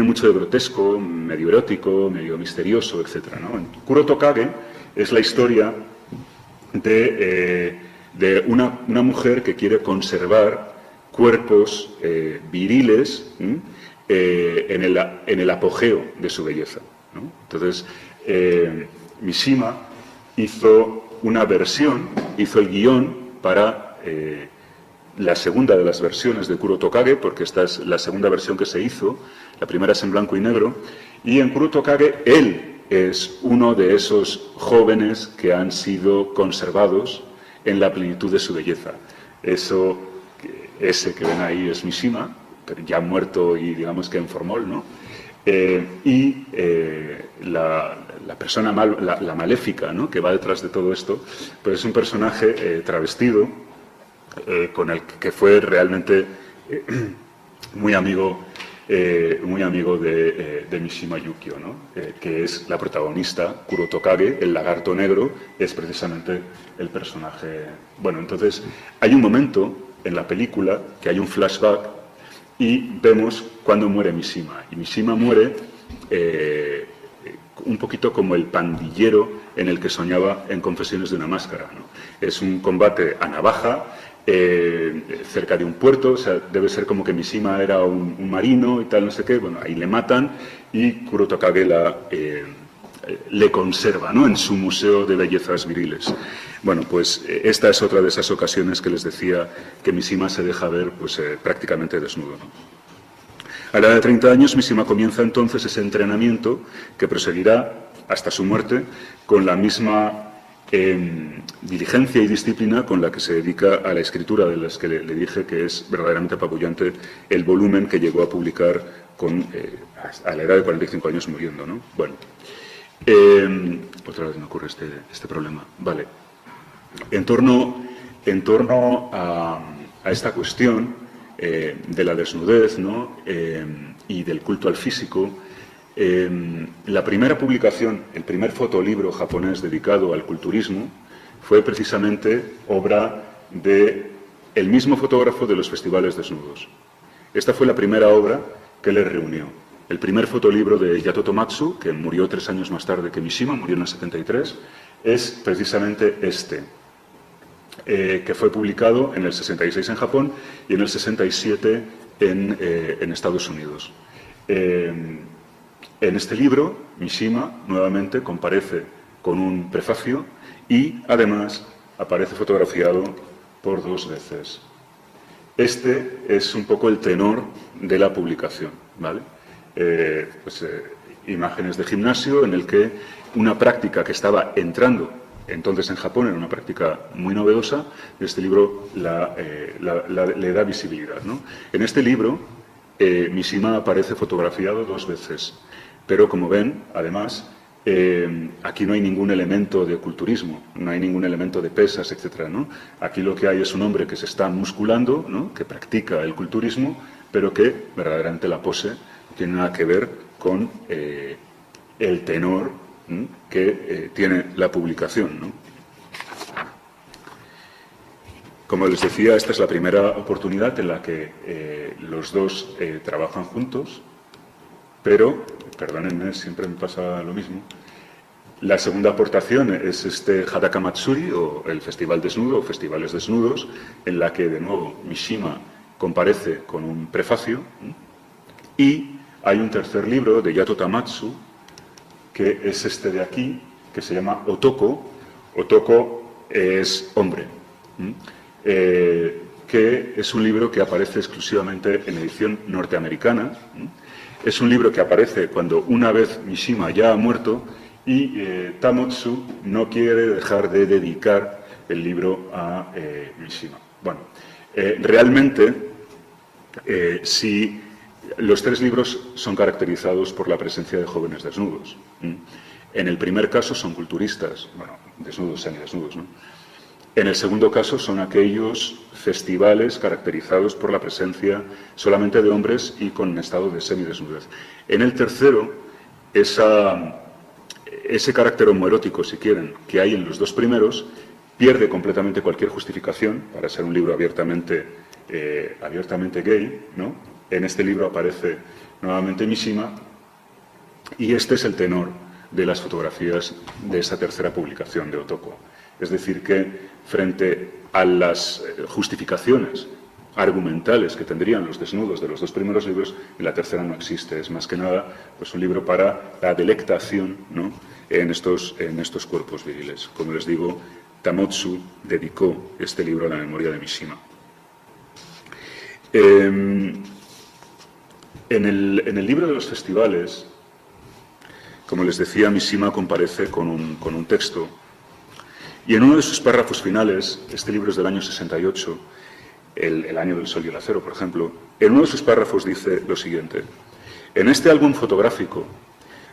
B: mucho de grotesco, medio erótico, medio misterioso, etc., ¿no? Kuro Tokage es la historia de una mujer que quiere conservar cuerpos viriles en el apogeo de su belleza, ¿no? Entonces, Mishima hizo el guión para la segunda de las versiones de Kuro Tokage, porque esta es la segunda versión que se hizo, la primera es en blanco y negro, y en Kuro Tokage él es uno de esos jóvenes que han sido conservados en la plenitud de su belleza. Ese que ven ahí es Mishima, pero ya muerto y digamos que en formol, ¿no? La persona la maléfica, ¿no?, que va detrás de todo esto, pues es un personaje travestido, con el que fue realmente muy amigo de Mishima Yukio, ¿no? Que es la protagonista. Kuro Tokage, el lagarto negro, es precisamente el personaje. Bueno, entonces hay un momento en la película que hay un flashback y vemos cuando muere Mishima. Y Mishima muere un poquito como el pandillero en el que soñaba en Confesiones de una máscara, ¿no? Es un combate a navaja, cerca de un puerto, o sea, debe ser como que Mishima era un marino y tal, no sé qué. Bueno, ahí le matan y Kuro Tokage le conserva, ¿no?, en su museo de bellezas viriles. Bueno, pues esta es otra de esas ocasiones que les decía que Mishima se deja ver pues prácticamente desnudo, ¿no? A la edad de 30 años, Mishima comienza entonces ese entrenamiento que proseguirá hasta su muerte con la misma diligencia y disciplina con la que se dedica a la escritura, de las que le dije que es verdaderamente apabullante el volumen que llegó a publicar a la edad de 45 años muriendo, ¿no? Bueno, otra vez me ocurre este problema. Vale. En torno a esta cuestión de la desnudez, ¿no?, y del culto al físico, la primera publicación, el primer fotolibro japonés dedicado al culturismo, fue precisamente obra del mismo fotógrafo de los festivales desnudos. Esta fue la primera obra que le reunió. El primer fotolibro de Yato Tomatsu, que murió 3 años más tarde que Mishima, murió en el 73, es precisamente este, que fue publicado en el 66 en Japón y en el 67 en Estados Unidos. En este libro, Mishima nuevamente comparece con un prefacio y, además, aparece fotografiado por 2 veces. Este es un poco el tenor de la publicación, ¿vale? Imágenes de gimnasio en el que una práctica que estaba entrando entonces en Japón, era una práctica muy novedosa, este libro le da visibilidad, ¿no? En este libro, Mishima aparece fotografiado 2 veces. Pero, como ven, además, aquí no hay ningún elemento de culturismo, no hay ningún elemento de pesas, etc., ¿no? Aquí lo que hay es un hombre que se está musculando, ¿no?, que practica el culturismo, pero que verdaderamente la pose no tiene nada que ver con el tenor que tiene la publicación, ¿no? Como les decía, esta es la primera oportunidad en la que los dos trabajan juntos, pero, perdónenme, siempre me pasa lo mismo. La segunda aportación es este Hadaka Matsuri, o el Festival Desnudo, o Festivales Desnudos, en la que, de nuevo, Mishima comparece con un prefacio. Y hay un tercer libro de Yato Tamatsu, que es este de aquí, que se llama Otoko. Otoko es hombre, que es un libro que aparece exclusivamente en edición norteamericana. Es un libro que aparece cuando una vez Mishima ya ha muerto y Tamotsu no quiere dejar de dedicar el libro a Mishima. Bueno, realmente, si los tres libros son caracterizados por la presencia de jóvenes desnudos. En el primer caso son culturistas, bueno, desnudos, semidesnudos, ¿no? En el segundo caso son aquellos festivales caracterizados por la presencia solamente de hombres y con estado de semidesnudez. En el tercero, ese carácter homoerótico, si quieren, que hay en los dos primeros, pierde completamente cualquier justificación para ser un libro abiertamente gay, ¿no? En este libro aparece nuevamente Mishima y este es el tenor de las fotografías de esta tercera publicación de Otoko. Es decir, que frente a las justificaciones argumentales que tendrían los desnudos de los dos primeros libros, en la tercera no existe. Es más que nada pues, un libro para la delectación, ¿no? en estos cuerpos viriles. Como les digo, Tamotsu dedicó este libro a la memoria de Mishima. En el libro de los festivales, como les decía, Mishima comparece con un texto. Y en uno de sus párrafos finales, este libro es del año 68, el año del sol y el acero, por ejemplo, en uno de sus párrafos dice lo siguiente: en este álbum fotográfico,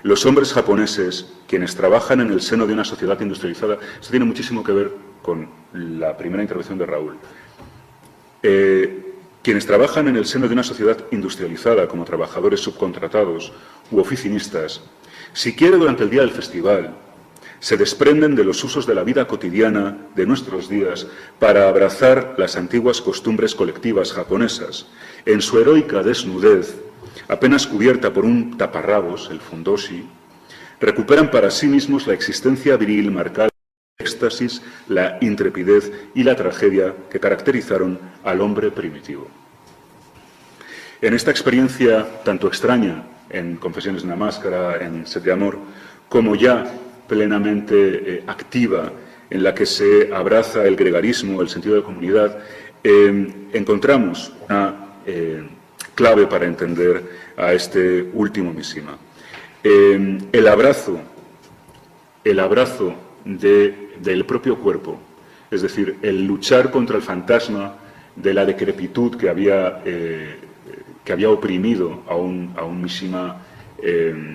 B: los hombres japoneses, quienes trabajan en el seno de una sociedad industrializada, esto tiene muchísimo que ver con la primera intervención de Raúl, quienes trabajan en el seno de una sociedad industrializada como trabajadores subcontratados u oficinistas, siquiera durante el día del festival, se desprenden de los usos de la vida cotidiana de nuestros días para abrazar las antiguas costumbres colectivas japonesas. En su heroica desnudez, apenas cubierta por un taparrabos, el fundoshi, recuperan para sí mismos la existencia viril marcada por el éxtasis, la intrepidez y la tragedia que caracterizaron al hombre primitivo. En esta experiencia tanto extraña en Confesiones de una máscara, en Sed de amor, como ya plenamente activa, en la que se abraza el gregarismo, el sentido de comunidad, encontramos una clave para entender a este último Mishima. El abrazo del propio cuerpo, es decir, el luchar contra el fantasma de la decrepitud que había oprimido a un Mishima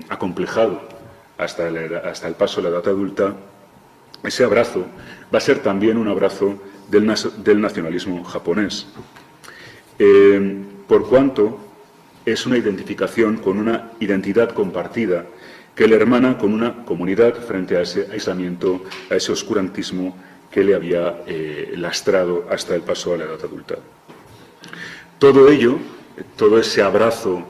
B: acomplejado hasta el paso a la edad adulta. Ese abrazo va a ser también un abrazo del nacionalismo japonés, por cuanto es una identificación con una identidad compartida que le hermana con una comunidad frente a ese aislamiento, a ese oscurantismo que le había lastrado hasta el paso a la edad adulta. Todo ello, todo ese abrazo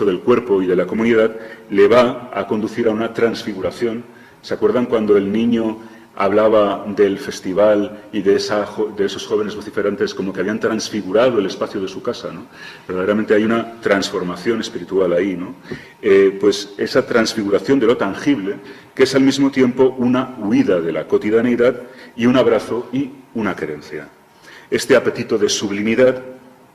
B: del cuerpo y de la comunidad le va a conducir a una transfiguración. ¿Se acuerdan cuando el niño hablaba del festival y de esos jóvenes vociferantes como que habían transfigurado el espacio de su casa, ¿no? Verdaderamente hay una transformación espiritual ahí, ¿no? Pues esa transfiguración de lo tangible, que es al mismo tiempo una huida de la cotidianeidad y un abrazo y una querencia. Este apetito de sublimidad,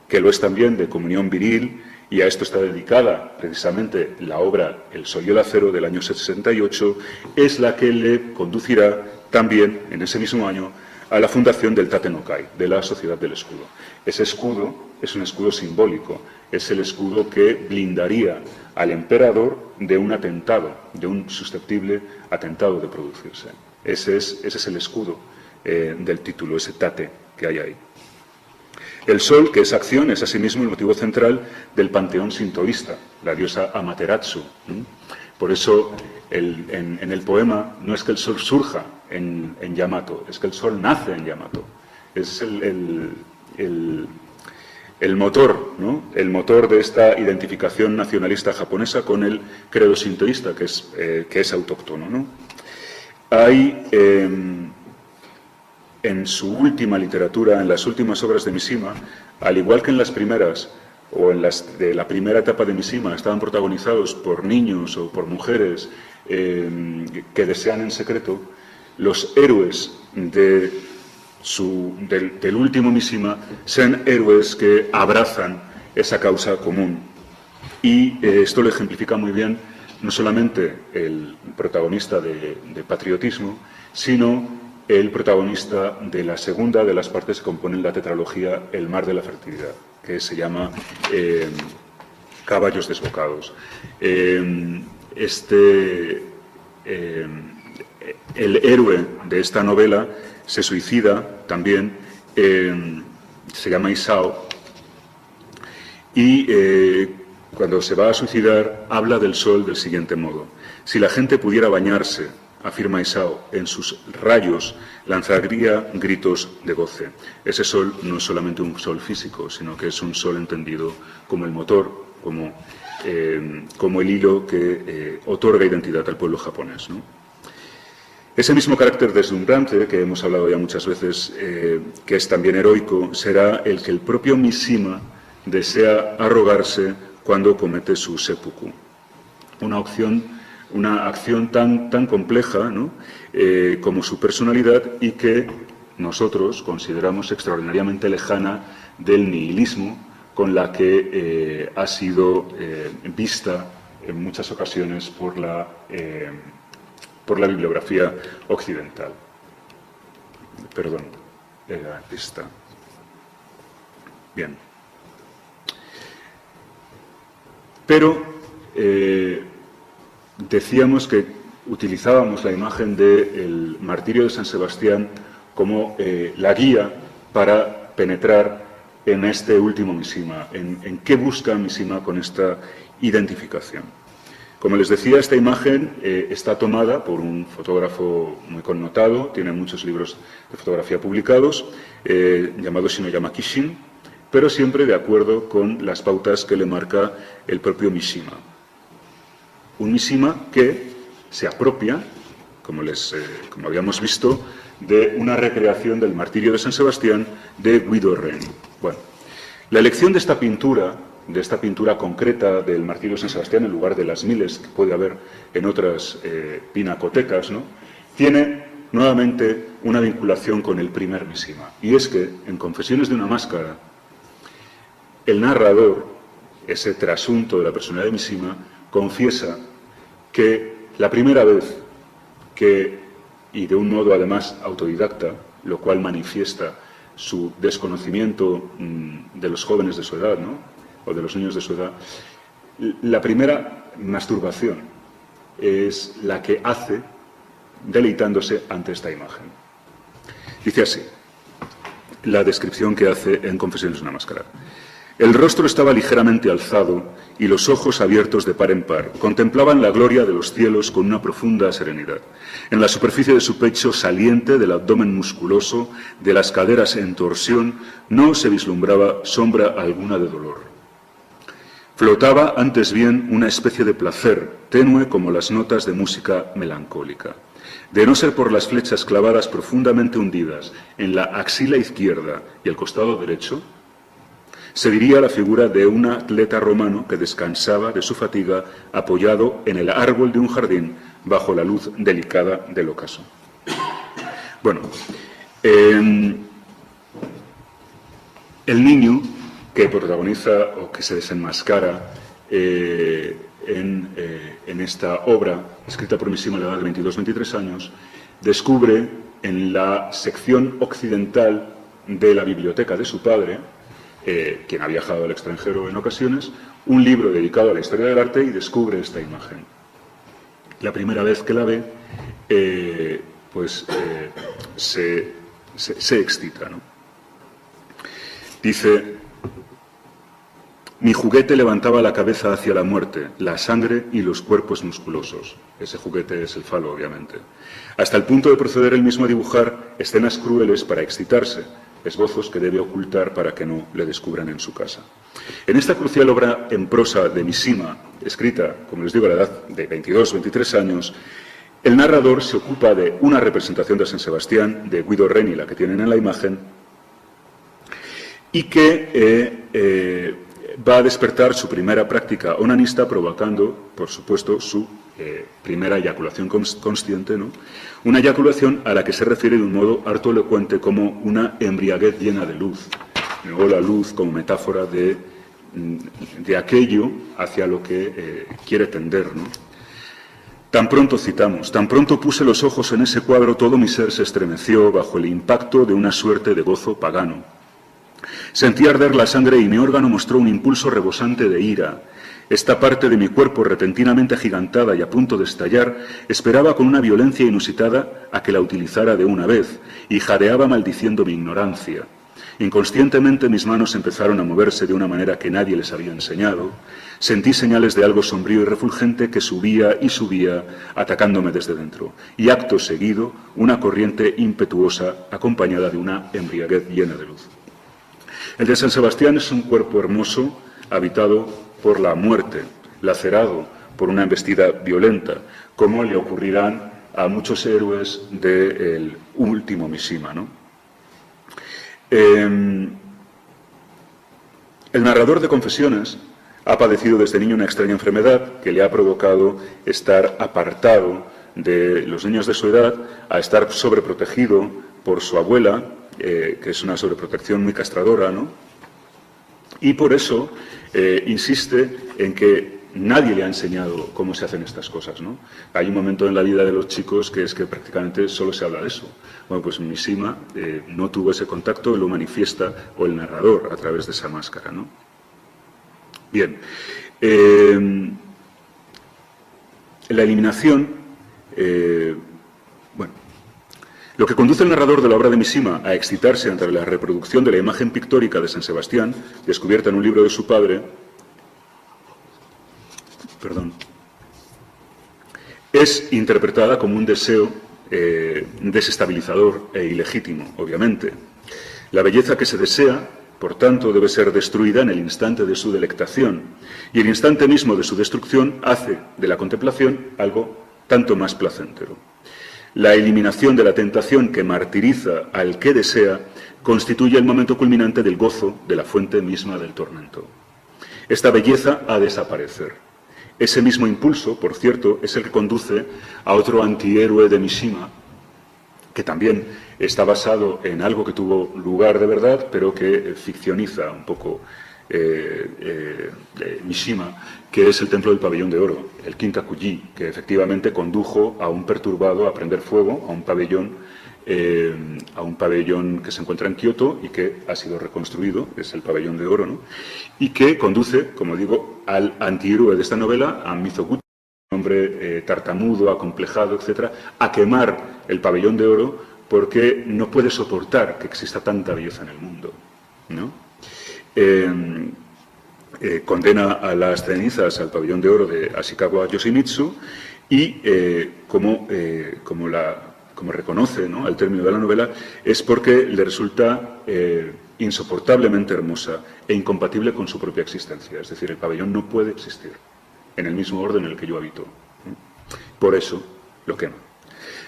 B: que lo es también de comunión viril, y a esto está dedicada precisamente la obra El sol y el acero del año 68, es la que le conducirá también en ese mismo año a la fundación del Tatenokai, de la Sociedad del Escudo. Ese escudo es un escudo simbólico, es el escudo que blindaría al emperador de un atentado, de un susceptible atentado de producirse. Ese es el escudo del título, ese tate que hay ahí. El sol, que es acción, es asimismo el motivo central del panteón sintoísta, la diosa Amaterasu. Por eso, en el poema, no es que el sol surja en Yamato, es que el sol nace en Yamato. Es el motor, ¿no? El motor de esta identificación nacionalista japonesa con el credo sintoísta, que es autóctono, ¿no? Hay, en su última literatura, en las últimas obras de Mishima, al igual que en las primeras, o en las de la primera etapa de Mishima, estaban protagonizados por niños o por mujeres que desean en secreto, los héroes del último Mishima sean héroes que abrazan esa causa común. Y esto lo ejemplifica muy bien no solamente el protagonista de patriotismo, sino el protagonista de la segunda de las partes que componen la tetralogía El mar de la fertilidad, que se llama Caballos desbocados. El héroe de esta novela se suicida también, se llama Isao, y cuando se va a suicidar habla del sol del siguiente modo: si la gente pudiera bañarse, afirma Isao, en sus rayos, lanzaría gritos de goce. Ese sol no es solamente un sol físico, sino que es un sol entendido como el motor, como el hilo que otorga identidad al pueblo japonés, ¿no? Ese mismo carácter deslumbrante, que hemos hablado ya muchas veces, que es también heroico, será el que el propio Mishima desea arrogarse cuando comete su seppuku. Una acción tan compleja, ¿no? Como su personalidad, y que nosotros consideramos extraordinariamente lejana del nihilismo con la que ha sido vista en muchas ocasiones por la bibliografía occidental. Perdón, era esta. Bien. Pero decíamos que utilizábamos la imagen del martirio de San Sebastián como la guía para penetrar en este último Mishima, en qué busca Mishima con esta identificación. Como les decía, esta imagen está tomada por un fotógrafo muy connotado, tiene muchos libros de fotografía publicados, llamado Shinoyama Kishin, pero siempre de acuerdo con las pautas que le marca el propio Mishima. Un Mishima que se apropia, como habíamos visto, de una recreación del martirio de San Sebastián de Guido Reni. Bueno, la elección de esta pintura concreta del martirio de San Sebastián, en lugar de las miles que puede haber en otras pinacotecas, ¿no?, tiene nuevamente una vinculación con el primer Mishima. Y es que en Confesiones de una máscara, el narrador, ese trasunto de la personalidad de Mishima, confiesa que la primera vez que, y de un modo además autodidacta, lo cual manifiesta su desconocimiento de los jóvenes de su edad, ¿no?, o de los niños de su edad, la primera masturbación es la que hace deleitándose ante esta imagen. Dice así la descripción que hace en Confesiones de una máscara. El rostro estaba ligeramente alzado y los ojos abiertos de par en par. Contemplaban la gloria de los cielos con una profunda serenidad. En la superficie de su pecho saliente, del abdomen musculoso, de las caderas en torsión, no se vislumbraba sombra alguna de dolor. Flotaba, antes bien, una especie de placer, tenue como las notas de música melancólica. De no ser por las flechas clavadas profundamente hundidas en la axila izquierda y el costado derecho, se diría la figura de un atleta romano que descansaba de su fatiga apoyado en el árbol de un jardín bajo la luz delicada del ocaso. Bueno, el niño que protagoniza o que se desenmascara en esta obra, escrita por Mishima a la edad de 22-23 años, descubre en la sección occidental de la biblioteca de su padre, quien ha viajado al extranjero en ocasiones, un libro dedicado a la historia del arte, y descubre esta imagen. La primera vez que la ve, se excita, ¿no? Dice: mi juguete levantaba la cabeza hacia la muerte, la sangre y los cuerpos musculosos. Ese juguete es el falo, obviamente. Hasta el punto de proceder él mismo a dibujar escenas crueles para excitarse. esbozos que debe ocultar para que no le descubran en su casa. En esta crucial obra en prosa de Mishima, escrita, como les digo, a la edad de 22, 23 años, el narrador se ocupa de una representación de San Sebastián, de Guido Reni, la que tienen en la imagen, y que va a despertar su primera práctica onanista, provocando, por supuesto, su primera eyaculación consciente, ¿no? Una eyaculación a la que se refiere de un modo harto elocuente como una embriaguez llena de luz. Luego la luz como metáfora de aquello hacia lo que quiere tender, ¿no? Tan pronto citamos, tan pronto puse los ojos en ese cuadro, todo mi ser se estremeció bajo el impacto de una suerte de gozo pagano. Sentí arder la sangre y mi órgano mostró un impulso rebosante de ira. Esta parte de mi cuerpo, repentinamente agigantada y a punto de estallar, esperaba con una violencia inusitada a que la utilizara de una vez, y jadeaba maldiciendo mi ignorancia. Inconscientemente mis manos empezaron a moverse de una manera que nadie les había enseñado. Sentí señales de algo sombrío y refulgente que subía y subía, atacándome desde dentro. Y acto seguido, una corriente impetuosa, acompañada de una embriaguez llena de luz. El de San Sebastián es un cuerpo hermoso, habitado por la muerte, lacerado por una embestida violenta, como le ocurrirán a muchos héroes del último Mishima, ¿no? El narrador de Confesiones ha padecido desde niño una extraña enfermedad que le ha provocado estar apartado de los niños de su edad, a estar sobreprotegido por su abuela, que es una sobreprotección muy castradora, ¿no? Y por eso insiste en que nadie le ha enseñado cómo se hacen estas cosas, ¿no? Hay un momento en la vida de los chicos que es que prácticamente solo se habla de eso. Bueno, pues Mishima no tuvo ese contacto, lo manifiesta, o el narrador, a través de esa máscara, ¿no? Bien. La eliminación, bueno, lo que conduce el narrador de la obra de Mishima a excitarse ante la reproducción de la imagen pictórica de San Sebastián, descubierta en un libro de su padre, es interpretada como un deseo desestabilizador e ilegítimo, obviamente. La belleza que se desea, por tanto, debe ser destruida en el instante de su delectación, y el instante mismo de su destrucción hace de la contemplación algo tanto más placentero. La eliminación de la tentación que martiriza al que desea constituye el momento culminante del gozo de la fuente misma del tormento. Esta belleza ha de desaparecer. Ese mismo impulso, por cierto, es el que conduce a otro antihéroe de Mishima, que también está basado en algo que tuvo lugar de verdad, pero que ficcioniza un poco Mishima, que es el templo del pabellón de oro, el Kinkakuji, que efectivamente condujo a un perturbado a prender fuego a un pabellón que se encuentra en Kioto y que ha sido reconstruido, es el pabellón de oro, ¿no? Y que conduce, como digo, al antihéroe de esta novela, a Mizoguchi, un hombre tartamudo, acomplejado, etcétera, a quemar el pabellón de oro porque no puede soportar que exista tanta belleza en el mundo, ¿no? Condena a las cenizas al pabellón de oro de Ashikawa Yoshimitsu y como reconoce, ¿no?, al término de la novela, es porque le resulta insoportablemente hermosa e incompatible con su propia existencia. Es decir, el pabellón no puede existir en el mismo orden en el que yo habito. Por eso lo quema.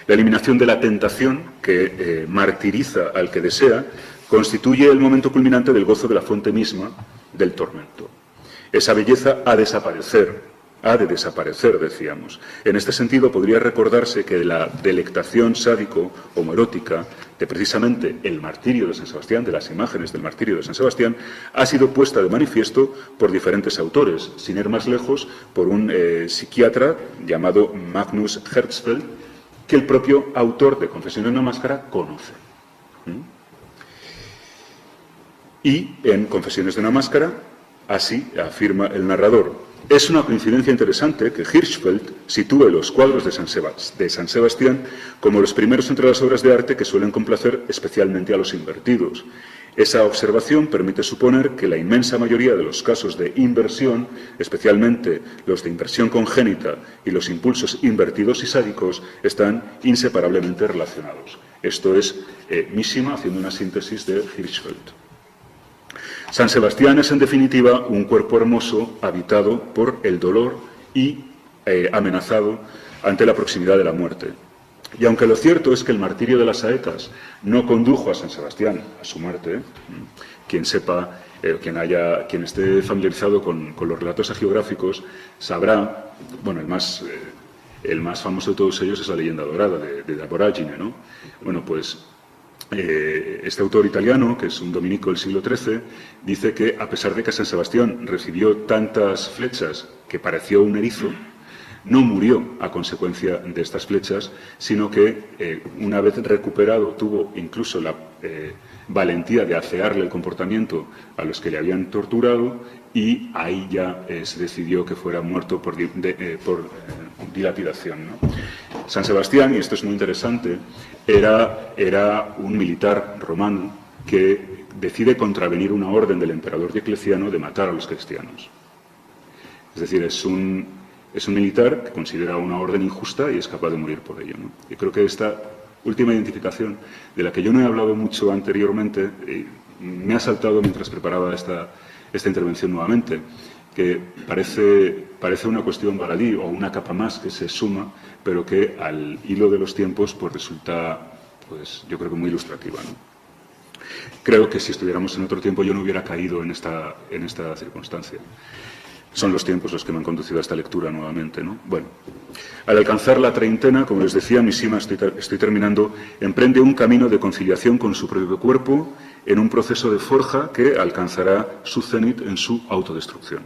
B: La eliminación de la tentación que martiriza al que desea constituye el momento culminante del gozo de la fuente misma del tormento. Esa belleza ha de desaparecer, decíamos. En este sentido, podría recordarse que la delectación sádico homoerótica de precisamente el martirio de San Sebastián, de las imágenes del martirio de San Sebastián, ha sido puesta de manifiesto por diferentes autores, sin ir más lejos, por un psiquiatra llamado Magnus Hirschfeld, que el propio autor de Confesiones de una máscara conoce. Y en Confesiones de una máscara, así afirma el narrador: es una coincidencia interesante que Hirschfeld sitúe los cuadros de San Sebastián como los primeros entre las obras de arte que suelen complacer especialmente a los invertidos. Esa observación permite suponer que la inmensa mayoría de los casos de inversión, especialmente los de inversión congénita y los impulsos invertidos y sádicos, están inseparablemente relacionados. Esto es Mishima haciendo una síntesis de Hirschfeld. San Sebastián es, en definitiva, un cuerpo hermoso habitado por el dolor y amenazado ante la proximidad de la muerte. Y aunque lo cierto es que el martirio de las saetas no condujo a San Sebastián a su muerte, quien sepa, quien esté familiarizado con los relatos hagiográficos, sabrá, bueno, el más famoso de todos ellos es la leyenda dorada de la Voragine, ¿no? Bueno, pues este autor italiano, que es un dominico del siglo XIII, dice que a pesar de que San Sebastián recibió tantas flechas que pareció un erizo, no murió a consecuencia de estas flechas, sino que una vez recuperado tuvo incluso la valentía de afearle el comportamiento a los que le habían torturado, y ahí ya se decidió que fuera muerto por dilapidación, ¿no? San Sebastián, y esto es muy interesante, era un militar romano que decide contravenir una orden del emperador Diocleciano de matar a los cristianos. Es decir, es un militar que considera una orden injusta y es capaz de morir por ello, ¿no? Y creo que esta última identificación, de la que yo no he hablado mucho anteriormente, me ha saltado mientras preparaba esta intervención nuevamente, que parece una cuestión baladí o una capa más que se suma, pero que al hilo de los tiempos pues resulta, pues, yo creo que muy ilustrativa, ¿no? Creo que si estuviéramos en otro tiempo yo no hubiera caído en esta circunstancia. Son los tiempos los que me han conducido a esta lectura nuevamente, ¿no? Bueno, al alcanzar la treintena, como les decía, Mishima, estoy terminando, emprende un camino de conciliación con su propio cuerpo en un proceso de forja que alcanzará su cenit en su autodestrucción.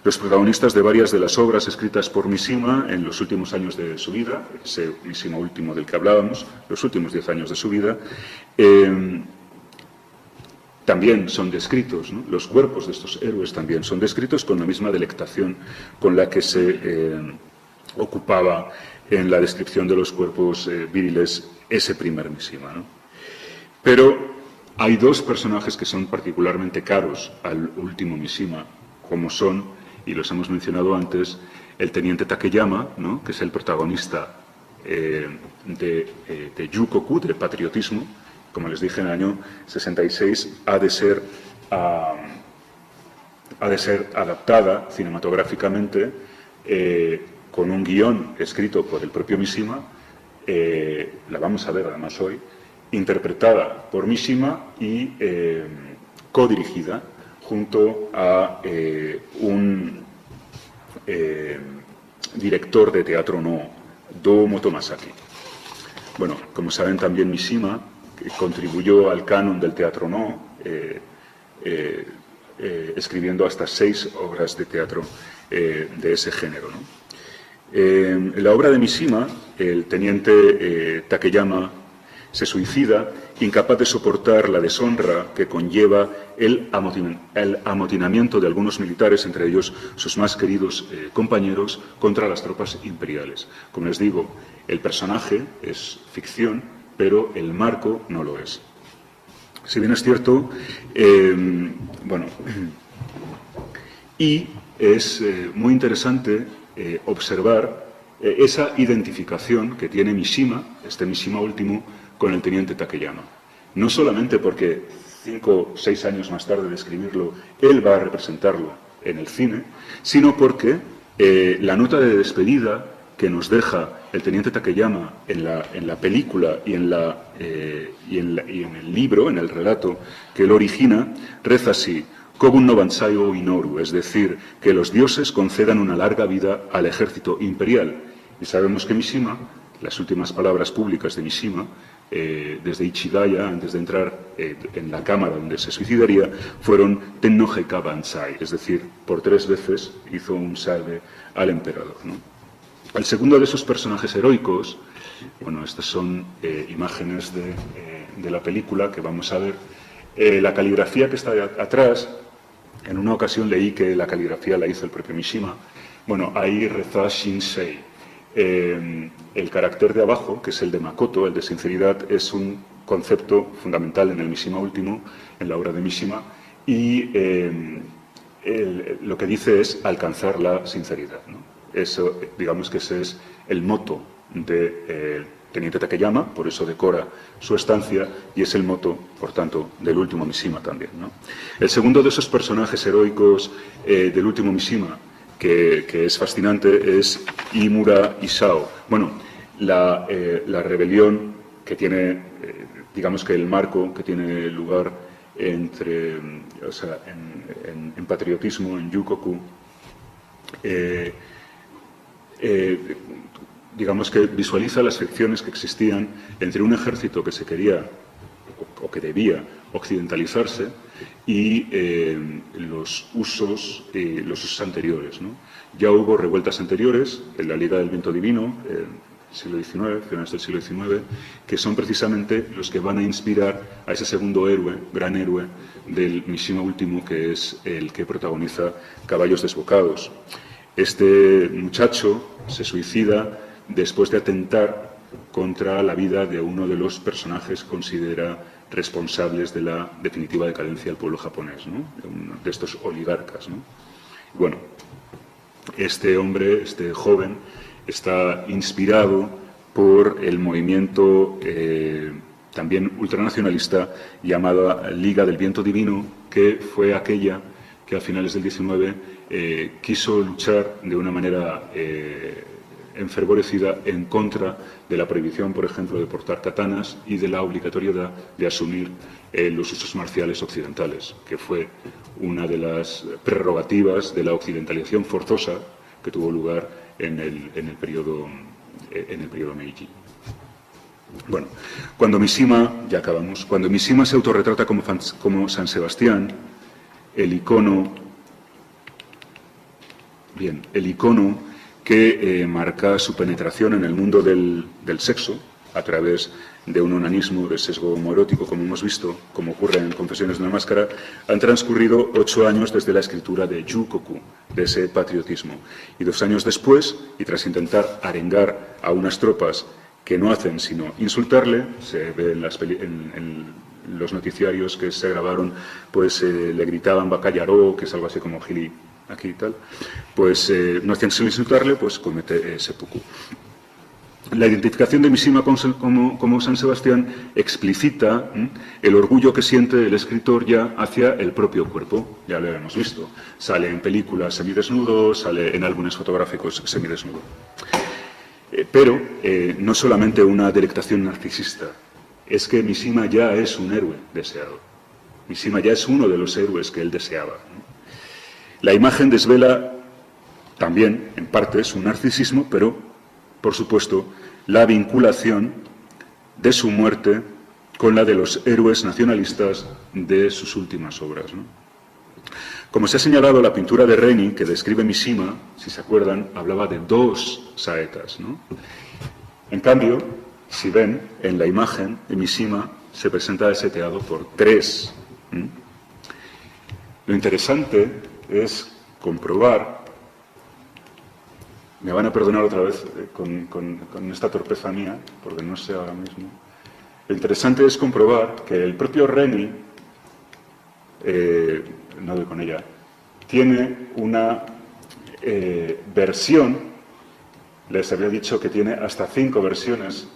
B: Los protagonistas de varias de las obras escritas por Mishima en los últimos años de su vida, ese Mishima último del que hablábamos, los últimos 10 años de su vida, también son descritos, ¿no? Los cuerpos de estos héroes también son descritos con la misma delectación con la que se ocupaba en la descripción de los cuerpos viriles ese primer Mishima, ¿no? Pero hay dos personajes que son particularmente caros al último Mishima, como son, y los hemos mencionado antes, el teniente Takeyama, ¿no? Que es el protagonista de Yukoku, de patriotismo. Como les dije, en el año 66 ha de ser adaptada cinematográficamente con un guión escrito por el propio Mishima, la vamos a ver además hoy, interpretada por Mishima y codirigida junto a un director de teatro Do Motomasaki. Bueno, como saben, también Mishima contribuyó al canon del teatro escribiendo hasta 6 obras de teatro de ese género, ¿no? En la obra de Mishima, el teniente Takeyama se suicida, incapaz de soportar la deshonra que conlleva el amotinamiento de algunos militares, entre ellos sus más queridos compañeros, contra las tropas imperiales. Como les digo, el personaje es ficción, pero el marco no lo es. Si bien es cierto, y es muy interesante observar esa identificación que tiene Mishima, este Mishima último, con el teniente Takeyama. No solamente porque 5 o 6 años más tarde de escribirlo, él va a representarlo en el cine, sino porque la nota de despedida que nos deja el teniente Takeyama en la película y en el libro, en el relato que él origina, reza así: Kobun no Bansai o Inoru, es decir, que los dioses concedan una larga vida al ejército imperial. Y sabemos que Mishima, las últimas palabras públicas de Mishima, desde Ichigaya, antes de entrar en la cámara donde se suicidaría, fueron Tenno Heika Bansai, es decir, por 3 veces hizo un salve al emperador, ¿no? El segundo de esos personajes heroicos, bueno, estas son imágenes de la película que vamos a ver. La caligrafía que está atrás, en una ocasión leí que la caligrafía la hizo el propio Mishima. Bueno, ahí reza Shinsei. El carácter de abajo, que es el de Makoto, el de sinceridad, es un concepto fundamental en el Mishima último, en la obra de Mishima, y lo que dice es alcanzar la sinceridad, ¿no? Eso, digamos que ese es el moto de Teniente Takeyama, por eso decora su estancia, y es el moto, por tanto, del último Mishima también, ¿no? El segundo de esos personajes heroicos del último Mishima, que es fascinante, es Imura Isao. Bueno, la rebelión que tiene, digamos que el marco que tiene lugar entre, o sea, en patriotismo, en Yukoku, digamos que visualiza las fricciones que existían entre un ejército que se quería o que debía occidentalizarse y los usos anteriores, ¿no? Ya hubo revueltas anteriores en la Liga del Viento Divino, siglo XIX, finales del siglo XIX, que son precisamente los que van a inspirar a ese segundo héroe, gran héroe del Mishima último, que es el que protagoniza Caballos Desbocados. Este muchacho se suicida después de atentar contra la vida de uno de los personajes que considera responsables de la definitiva decadencia del pueblo japonés, ¿no? De estos oligarcas, ¿no? Bueno, este hombre, este joven, está inspirado por el movimiento también ultranacionalista llamada Liga del Viento Divino, que fue aquella que a finales del XIX quiso luchar de una manera enfervorecida en contra de la prohibición, por ejemplo, de portar katanas y de la obligatoriedad de asumir los usos marciales occidentales, que fue una de las prerrogativas de la occidentalización forzosa que tuvo lugar en el periodo Meiji. Bueno, cuando Mishima, ya acabamos, cuando Mishima se autorretrata como San Sebastián, el icono que marca su penetración en el mundo del sexo a través de un onanismo de sesgo homoerótico, como hemos visto, como ocurre en Confesiones de una Máscara, han transcurrido 8 años desde la escritura de Yukoku, de ese patriotismo. Y 2 años después, y tras intentar arengar a unas tropas que no hacen sino insultarle, se ve en los noticiarios que se grabaron, pues le gritaban Bakayaro, que es algo así como Gili aquí y tal, pues no hacían sino insultarle, pues comete seppuku. La identificación de Mishima como San Sebastián explicita el orgullo que siente el escritor ya hacia el propio cuerpo, ya lo hemos visto. Sale en películas semidesnudo, sale en álbumes fotográficos semidesnudo. Pero no solamente una delectación narcisista, es que Mishima ya es un héroe deseado. Mishima ya es uno de los héroes que él deseaba, ¿no? La imagen desvela también, en parte, su narcisismo, pero, por supuesto, la vinculación de su muerte con la de los héroes nacionalistas de sus últimas obras, ¿no? Como se ha señalado, la pintura de Reni, que describe Mishima, si se acuerdan, hablaba de 2 saetas, ¿no? En cambio, si ven, en la imagen de Mishima se presenta seteado por 3. Lo interesante es comprobar, me van a perdonar otra vez con esta torpeza mía, porque no sé ahora mismo, lo interesante es comprobar que el propio Reni, no doy con ella, tiene una versión, les había dicho que tiene hasta 5 versiones,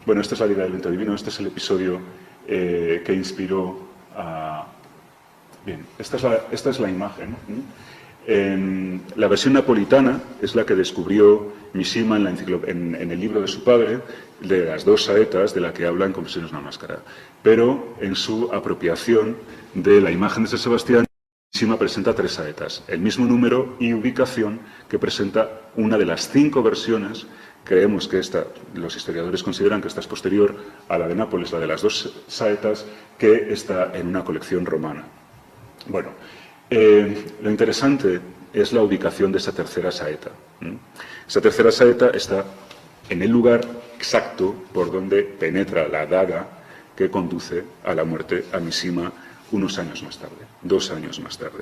B: bueno, esta es la Liga del Viento Divino, este es el episodio que inspiró a... Bien, esta es la imagen. La versión napolitana es la que descubrió Mishima en el libro de su padre, de las 2 saetas de la que habla en Confesiones de una Máscara. Pero en su apropiación de la imagen de San Sebastián, Mishima presenta 3 saetas, el mismo número y ubicación que presenta una de las 5 versiones. Creemos que los historiadores consideran que esta es posterior a la de Nápoles, la de las 2 saetas, que está en una colección romana. Bueno, lo interesante es la ubicación de esa tercera saeta. Esa tercera saeta está en el lugar exacto por donde penetra la daga que conduce a la muerte a Mishima unos años más tarde, 2 años más tarde.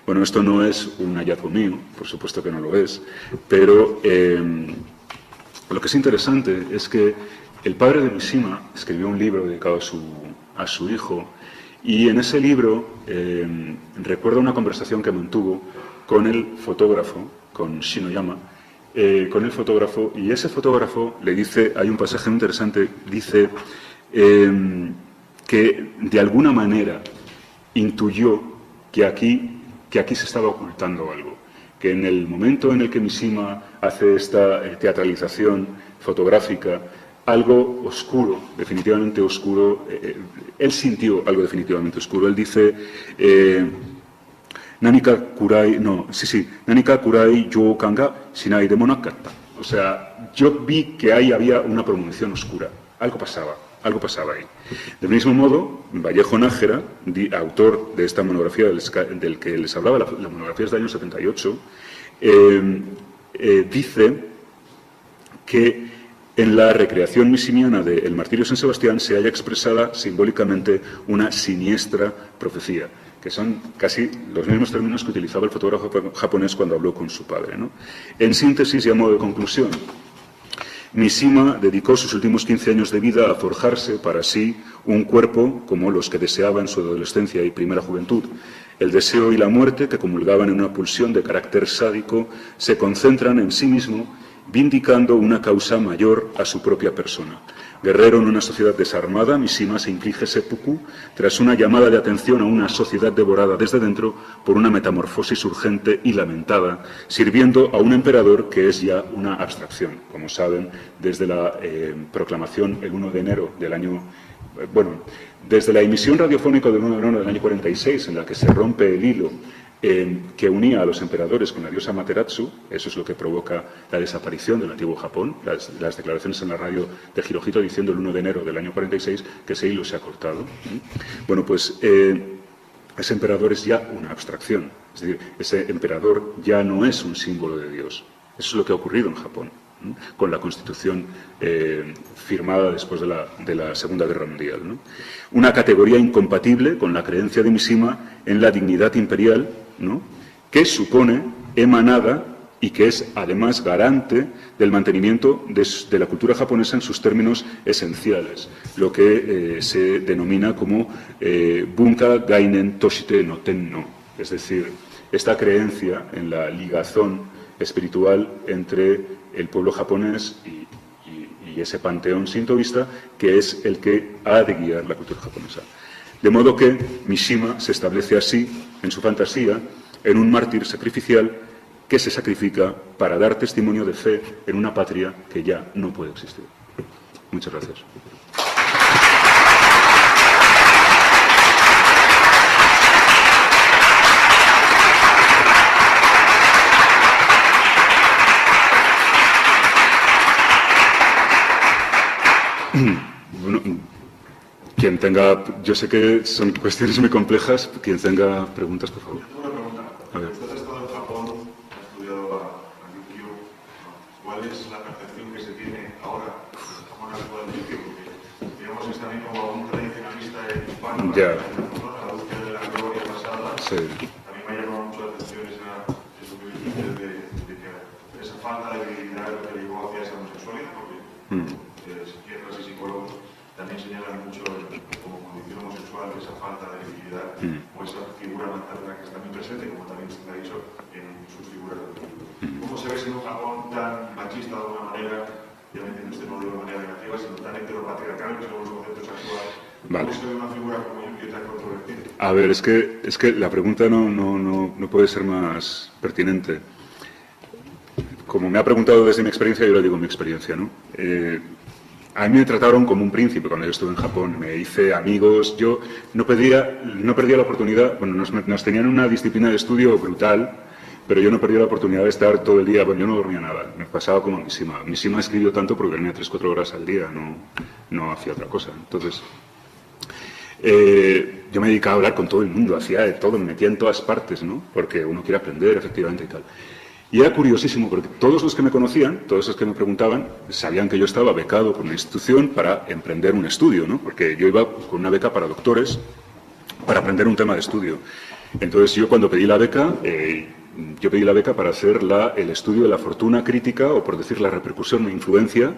B: Bueno, esto no es un hallazgo mío, por supuesto que no lo es, pero lo que es interesante es que el padre de Mishima escribió un libro dedicado a su hijo, y en ese libro recuerda una conversación que mantuvo con el fotógrafo, con Shinoyama, con el fotógrafo, y ese fotógrafo le dice, hay un pasaje muy interesante, dice que de alguna manera intuyó que aquí se estaba ocultando algo, que en el momento en el que Mishima hace esta teatralización fotográfica, algo oscuro, definitivamente oscuro, él sintió algo definitivamente oscuro. Él dice, Nanika kurai yo kanga shinai de monakata. O sea, yo vi que ahí había una premonición oscura, algo pasaba ahí. Del mismo modo, Vallejo Nájera, autor de esta monografía del que les hablaba, la monografía es del año 78, dice que en la recreación misimiana de El martirio de San Sebastián se haya expresada simbólicamente una siniestra profecía, que son casi los mismos términos que utilizaba el fotógrafo japonés cuando habló con su padre, ¿no? En síntesis y a modo de conclusión, Mishima dedicó sus últimos 15 años de vida a forjarse para sí un cuerpo como los que deseaba en su adolescencia y primera juventud. El deseo y la muerte, que comulgaban en una pulsión de carácter sádico, se concentran en sí mismo, vindicando una causa mayor a su propia persona. Guerrero en una sociedad desarmada, Mishima se inflige seppuku tras una llamada de atención a una sociedad devorada desde dentro por una metamorfosis urgente y lamentada, sirviendo a un emperador que es ya una abstracción. Como saben, desde la proclamación el 1 de enero del año... desde la emisión radiofónica del 1 de enero del año 46, en la que se rompe el hilo que unía a los emperadores con la diosa Amaterasu, eso es lo que provoca la desaparición del antiguo Japón, las declaraciones en la radio de Hirohito diciendo el 1 de enero del año 46 que ese hilo se ha cortado. Bueno, pues ese emperador es ya una abstracción, es decir, ese emperador ya no es un símbolo de Dios. Eso es lo que ha ocurrido en Japón, con la Constitución firmada después de la Segunda Guerra Mundial, ¿no? Una categoría incompatible con la creencia de Mishima en la dignidad imperial, ¿no?, que supone emanada y que es además garante del mantenimiento de la cultura japonesa en sus términos esenciales, lo que se denomina como bunka gainen toshite no tenno, es decir, esta creencia en la ligazón espiritual entre el pueblo japonés y ese panteón sintoísta que es el que ha de guiar la cultura japonesa. De modo que Mishima se establece así, en su fantasía, en un mártir sacrificial que se sacrifica para dar testimonio de fe en una patria que ya no puede existir. Muchas gracias. Bueno, quien tenga, yo sé que son cuestiones muy complejas, quien tenga preguntas, por favor.
A: Una pregunta.
B: A ver.
A: Usted ha estado en Japón, ha estudiado a Ryukyu. ¿Cuál es la percepción que se tiene ahora de Japón actual de Ryukyu? Porque, digamos, es también como un tradicionalista hispano,
B: Ya.
A: la búsqueda de la gloria pasada.
B: Sí.
A: También me ha llamado mucho la atención eso que dice usted de que esa falta de virilidad es lo que llevó hacia esa homosexualidad, porque psiquiatras y psicólogos también señalan mucho como condición homosexual esa falta de virilidad o esa figura materna que está muy presente, como también se ha dicho en sus figuras de películas. ¿Cómo se ve en un Japón tan machista de alguna manera, ya me entiende usted, no de una manera negativa, sino tan heteropatriarcal, que son los conceptos actuales?
B: Vale.
A: ¿Cómo se ve una figura como Ryukyu tan controvertida?
B: A ver, es que la pregunta no puede ser más pertinente. Como me ha preguntado desde mi experiencia, yo le digo mi experiencia, ¿no? A mí me trataron como un príncipe cuando yo estuve en Japón. Me hice amigos. Yo no perdía la oportunidad. Bueno, nos tenían una disciplina de estudio brutal, pero yo no perdía la oportunidad de estar todo el día. Bueno, yo no dormía nada. Me pasaba como Mishima. Mishima escribió tanto porque dormía 3-4 horas al día. No hacía otra cosa. Entonces, yo me dedicaba a hablar con todo el mundo. Hacía de todo. Me metía en todas partes, ¿no? Porque uno quiere aprender, efectivamente, y tal. Y era curiosísimo porque todos los que me conocían, todos los que me preguntaban, sabían que yo estaba becado por una institución para emprender un estudio, ¿no? Porque yo iba con una beca para doctores para aprender un tema de estudio. Entonces yo cuando pedí la beca, para hacer el estudio de la fortuna crítica, o por decir la repercusión o influencia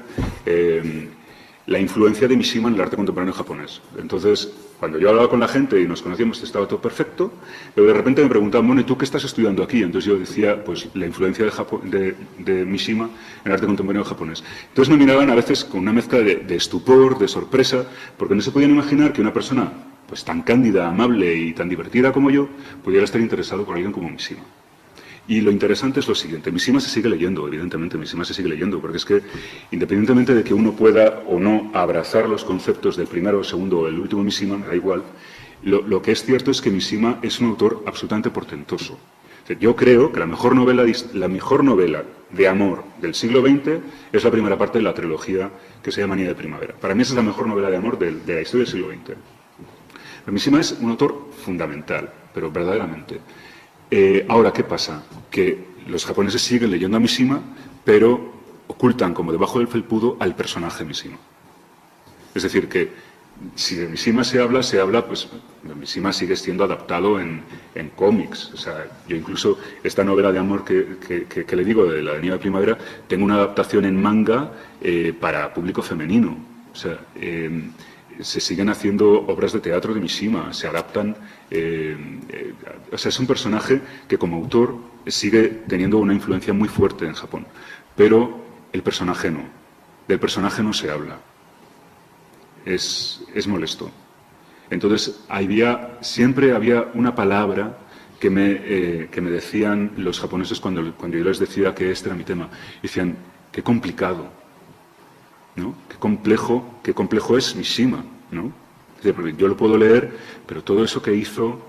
B: la influencia de Mishima en el arte contemporáneo japonés. Entonces, cuando yo hablaba con la gente y nos conocíamos, estaba todo perfecto, pero de repente me preguntaban, bueno, ¿y tú qué estás estudiando aquí? Entonces yo decía, pues, la influencia de Mishima en el arte contemporáneo japonés. Entonces me miraban a veces con una mezcla de estupor, de sorpresa, porque no se podían imaginar que una persona pues tan cándida, amable y tan divertida como yo pudiera estar interesado por alguien como Mishima. Y lo interesante es lo siguiente, Mishima se sigue leyendo, evidentemente, Mishima se sigue leyendo, porque es que, independientemente de que uno pueda o no abrazar los conceptos del primero, el segundo o el último Mishima, me da igual, lo que es cierto es que Mishima es un autor absolutamente portentoso. O sea, yo creo que la mejor novela de amor del siglo XX es la primera parte de la trilogía que se llama Nieve de Primavera. Para mí esa es la mejor novela de amor de la historia del siglo XX. Pero Mishima es un autor fundamental, pero verdaderamente. Ahora, ¿qué pasa? Que los japoneses siguen leyendo a Mishima, pero ocultan como debajo del felpudo al personaje Mishima. Es decir, que si de Mishima se habla, pues Mishima sigue siendo adaptado en cómics. O sea, yo incluso esta novela de amor que le digo, de la Nieve de Primavera, tengo una adaptación en manga para público femenino. O sea, se siguen haciendo obras de teatro de Mishima, se adaptan. O sea, es un personaje que como autor sigue teniendo una influencia muy fuerte en Japón, pero el personaje no. Del personaje no se habla. Es molesto. Entonces, siempre había una palabra que me decían los japoneses cuando yo les decía que este era mi tema. Decían, qué complicado, ¿no? Qué complejo es Mishima, ¿no? Yo lo puedo leer, pero todo eso que hizo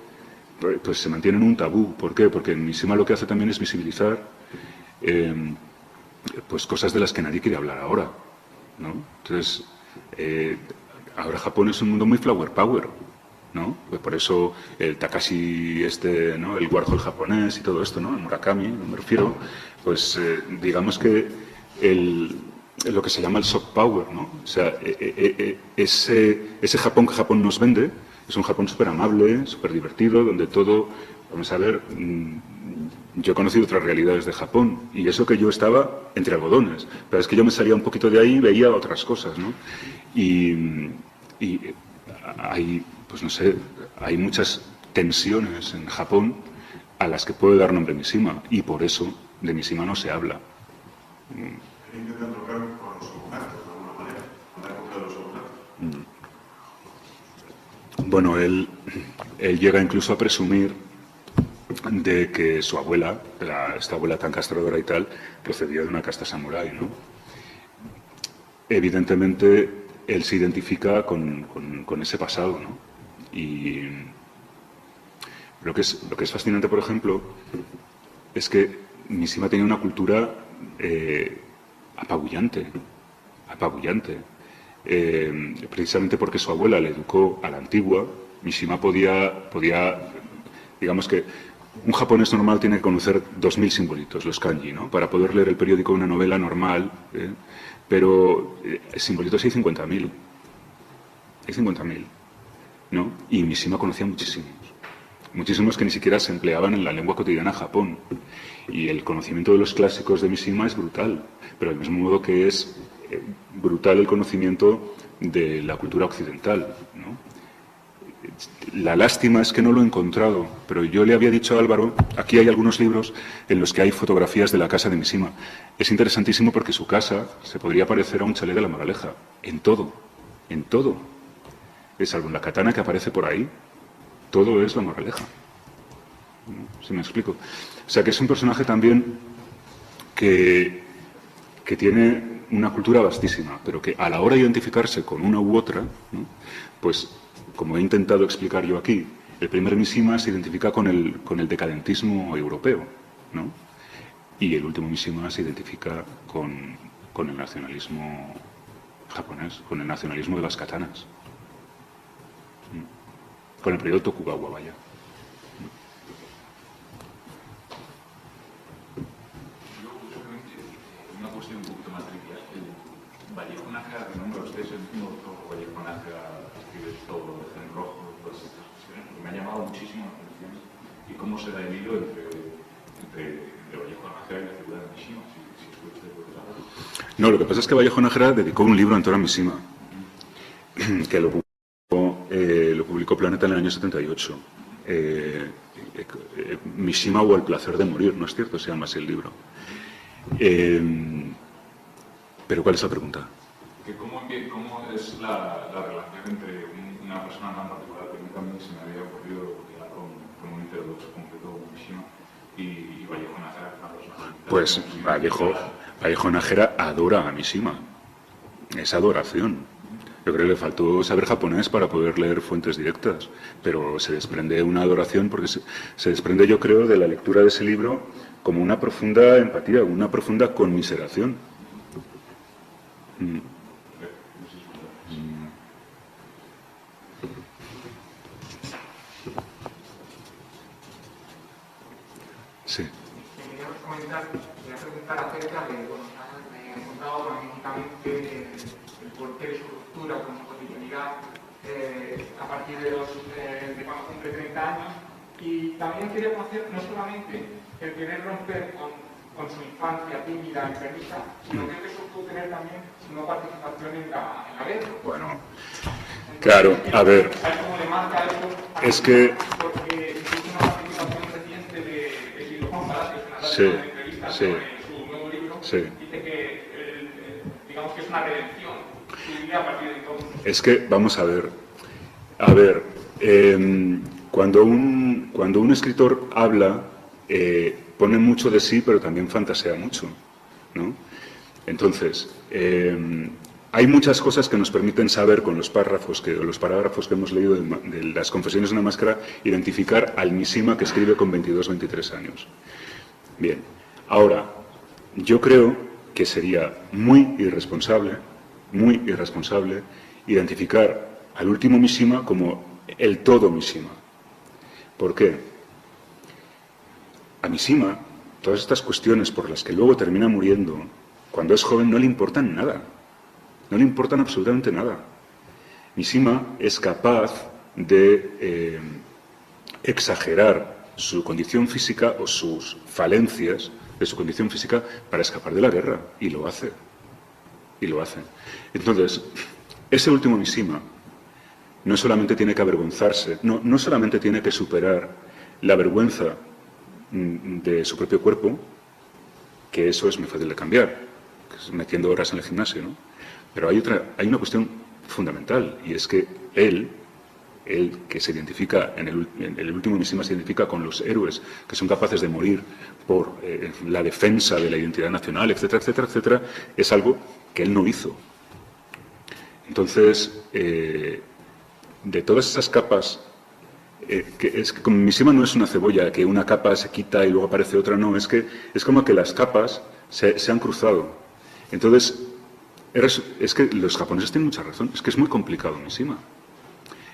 B: pues se mantiene en un tabú. ¿Por qué? Porque Mishima lo que hace también es visibilizar pues cosas de las que nadie quiere hablar ahora, ¿no? Entonces, ahora Japón es un mundo muy flower power, ¿no? Pues por eso el Takashi ¿no? El Warhol japonés y todo esto, ¿no? El Murakami, me refiero, pues digamos que lo que se llama el soft power, ¿no? O sea, ese Japón que Japón nos vende es un Japón súper amable, súper divertido, donde todo, vamos a ver, yo he conocido otras realidades de Japón y eso que yo estaba entre algodones, pero es que yo me salía un poquito de ahí y veía otras cosas, ¿no? Y hay, pues no sé, hay muchas tensiones en Japón a las que puede dar nombre Mishima y por eso de Mishima no se habla.
A: Intentan tocar con los argumentos, de alguna manera, con la época de los argumentos.
B: Bueno, él llega incluso a presumir de que su abuela, esta abuela tan castradora y tal, procedía de una casta samurái, ¿no? Evidentemente, él se identifica con ese pasado, ¿no? Y lo que es fascinante, por ejemplo, es que Mishima tenía una cultura apabullante. Precisamente porque su abuela le educó a la antigua, Mishima podía, digamos que un japonés normal tiene que conocer 2000 simbolitos, los kanji, ¿no? Para poder leer el periódico de una novela normal, pero simbolitos hay 50.000. Hay 50.000, ¿no? Y Mishima conocía muchísimos que ni siquiera se empleaban en la lengua cotidiana de Japón. Y el conocimiento de los clásicos de Mishima es brutal, pero del mismo modo que es brutal el conocimiento de la cultura occidental, ¿no? La lástima es que no lo he encontrado, pero yo le había dicho a Álvaro, aquí hay algunos libros en los que hay fotografías de la casa de Mishima. Es interesantísimo porque su casa se podría parecer a un chalet de la Moraleja, en todo, salvo en la katana que aparece por ahí, todo es la Moraleja. ¿Sí me explico? O sea que es un personaje también que tiene una cultura vastísima, pero que a la hora de identificarse con una u otra, ¿no? Pues como he intentado explicar yo aquí, el primer Mishima se identifica con el decadentismo europeo, ¿no? Y el último Mishima se identifica con el nacionalismo japonés, con el nacionalismo de las katanas, con el periodo Tokugawa, vaya.
C: Una cuestión un poquito más trivial. Vallejo Nájera, nombra usted el último Vallejo Nájera, escribe todo en rojo, pues, me ha llamado muchísimo la atención. ¿Y cómo se da el hilo entre Vallejo Nájera y la figura de Mishima? Si usted puede saber.
B: No, lo que pasa es que Vallejo Nájera dedicó un libro entero a Mishima. que lo publicó Planeta en el año 78. Mishima o El placer de morir, ¿no es cierto? Se llama así el libro. Pero ¿cuál es la pregunta?
C: ¿Cómo es la relación entre una persona tan particular que a mí también se me había ocurrido llegar con un heterodoxo completo Mishima y Vallejo Nájera, una persona?
B: Pues Vallejo Nájera adora a Mishima. Es adoración. Yo creo que le faltó saber japonés para poder leer fuentes directas, pero se desprende una adoración porque se desprende, yo creo, de la lectura de ese libro como una profunda empatía, una profunda conmiseración. Sí.
D: Quería preguntar acerca de, bueno, me he encontrado magníficamente el porqué de su ruptura con su cotidianidad a partir de cuando cumple 30 años, y también quería conocer no solamente el querer romper con su infancia tímida, enfermiza, sino que eso pudo tener también una participación en la guerra.
B: Bueno, claro, a ver,
D: ¿Cómo le marca eso?
B: es que...
D: Porque existe una participación reciente de Silvio Juan Palacios en una
B: Sí,
D: entrevista
B: sí.
D: sobre su nuevo libro,
B: Sí.
D: dice que digamos que es una redención su vida a partir de entonces.
B: Es que, vamos a ver, cuando un escritor habla, pone mucho de sí, pero también fantasea mucho, ¿no? Entonces, hay muchas cosas que nos permiten saber con los parágrafos que hemos leído de las Confesiones de una máscara, identificar al Mishima que escribe con 22, 23 años. Bien, ahora, yo creo que sería muy irresponsable identificar al último Mishima como el todo Mishima. ¿Por qué? A Mishima, todas estas cuestiones por las que luego termina muriendo, cuando es joven no le importan nada. No le importan absolutamente nada. Mishima es capaz de exagerar su condición física o sus falencias de su condición física para escapar de la guerra. Y lo hace. Y lo hace. Entonces, ese último Mishima no solamente tiene que avergonzarse, no solamente tiene que superar la vergüenza de su propio cuerpo, que eso es muy fácil de cambiar, que es metiendo horas en el gimnasio, ¿no? Pero hay una cuestión fundamental, y es que él que se identifica, en el último Mishima se identifica con los héroes que son capaces de morir por la defensa de la identidad nacional, etcétera, etcétera, etcétera, es algo que él no hizo. Entonces, de todas esas capas, que como Mishima no es una cebolla, que una capa se quita y luego aparece otra, no, es que es como que las capas se han cruzado. Entonces, es que los japoneses tienen mucha razón, es que es muy complicado Mishima.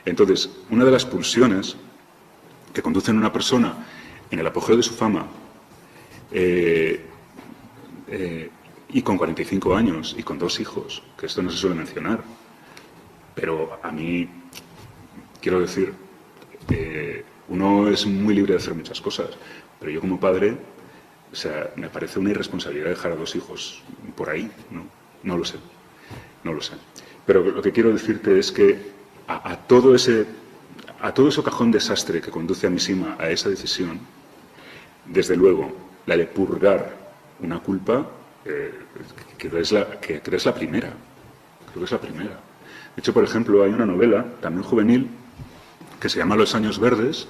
B: Entonces, una de las pulsiones que conducen a una persona en el apogeo de su fama y con 45 años y con 2 hijos, que esto no se suele mencionar, pero a mí, quiero decir, uno es muy libre de hacer muchas cosas, pero yo como padre, o sea, me parece una irresponsabilidad dejar a 2 hijos por ahí, ¿no? No lo sé. Pero lo que quiero decirte es que a todo ese cajón desastre que conduce a Mishima a esa decisión, desde luego, la de purgar una culpa, creo que es la primera. Creo que es la primera. De hecho, por ejemplo, hay una novela, también juvenil, que se llama Los años verdes,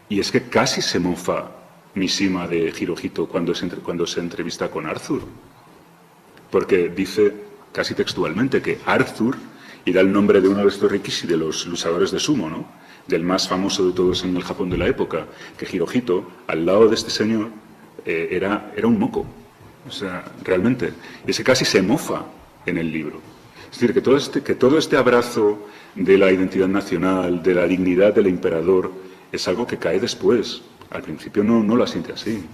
B: y es que casi se mofa Mishima de Hirohito cuando se entrevista con Arthur. Porque dice casi textualmente que Arthur, y da el nombre de uno de estos rikishi, de los luchadores de sumo, ¿no? Del más famoso de todos en el Japón de la época, que Hirohito, al lado de este señor, era un moco. O sea, realmente. Y ese casi se mofa en el libro. Es decir, que todo este abrazo de la identidad nacional, de la dignidad del emperador, es algo que cae después. Al principio no lo siente así.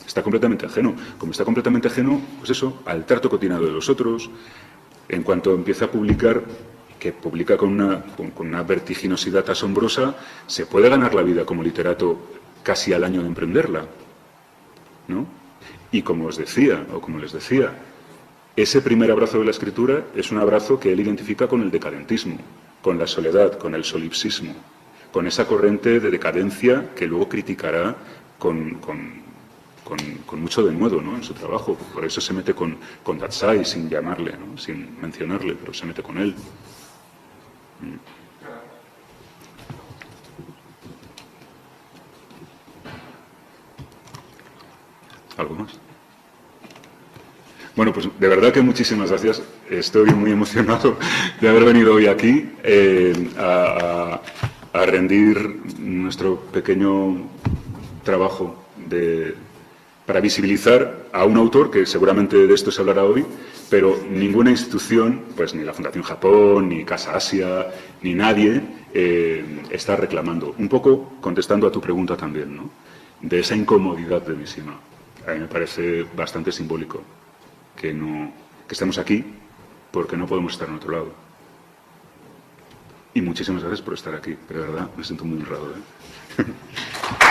B: Está completamente ajeno. Como está completamente ajeno, pues eso, al trato cotidiano de los otros. En cuanto empieza a publicar, que publica con una vertiginosidad asombrosa, se puede ganar la vida como literato casi al año de emprenderla, ¿no? Y como os decía, o como les decía, ese primer abrazo de la escritura es un abrazo que él identifica con el decadentismo, con la soledad, con el solipsismo, con esa corriente de decadencia que luego criticará con mucho denuedo, ¿no?, en su trabajo. Por eso se mete con Datsai sin llamarle, ¿no?, sin mencionarle, pero se mete con él. ¿Algo más? Bueno, pues de verdad que muchísimas gracias. Estoy muy emocionado de haber venido hoy aquí a rendir nuestro pequeño trabajo para visibilizar a un autor que seguramente de esto se hablará hoy, pero ninguna institución, pues ni la Fundación Japón, ni Casa Asia, ni nadie está reclamando. Un poco contestando a tu pregunta también, ¿no?, de esa incomodidad de Mishima. A mí me parece bastante simbólico que estemos aquí porque no podemos estar en otro lado. Y muchísimas gracias por estar aquí, de verdad, me siento muy honrado, ¿eh?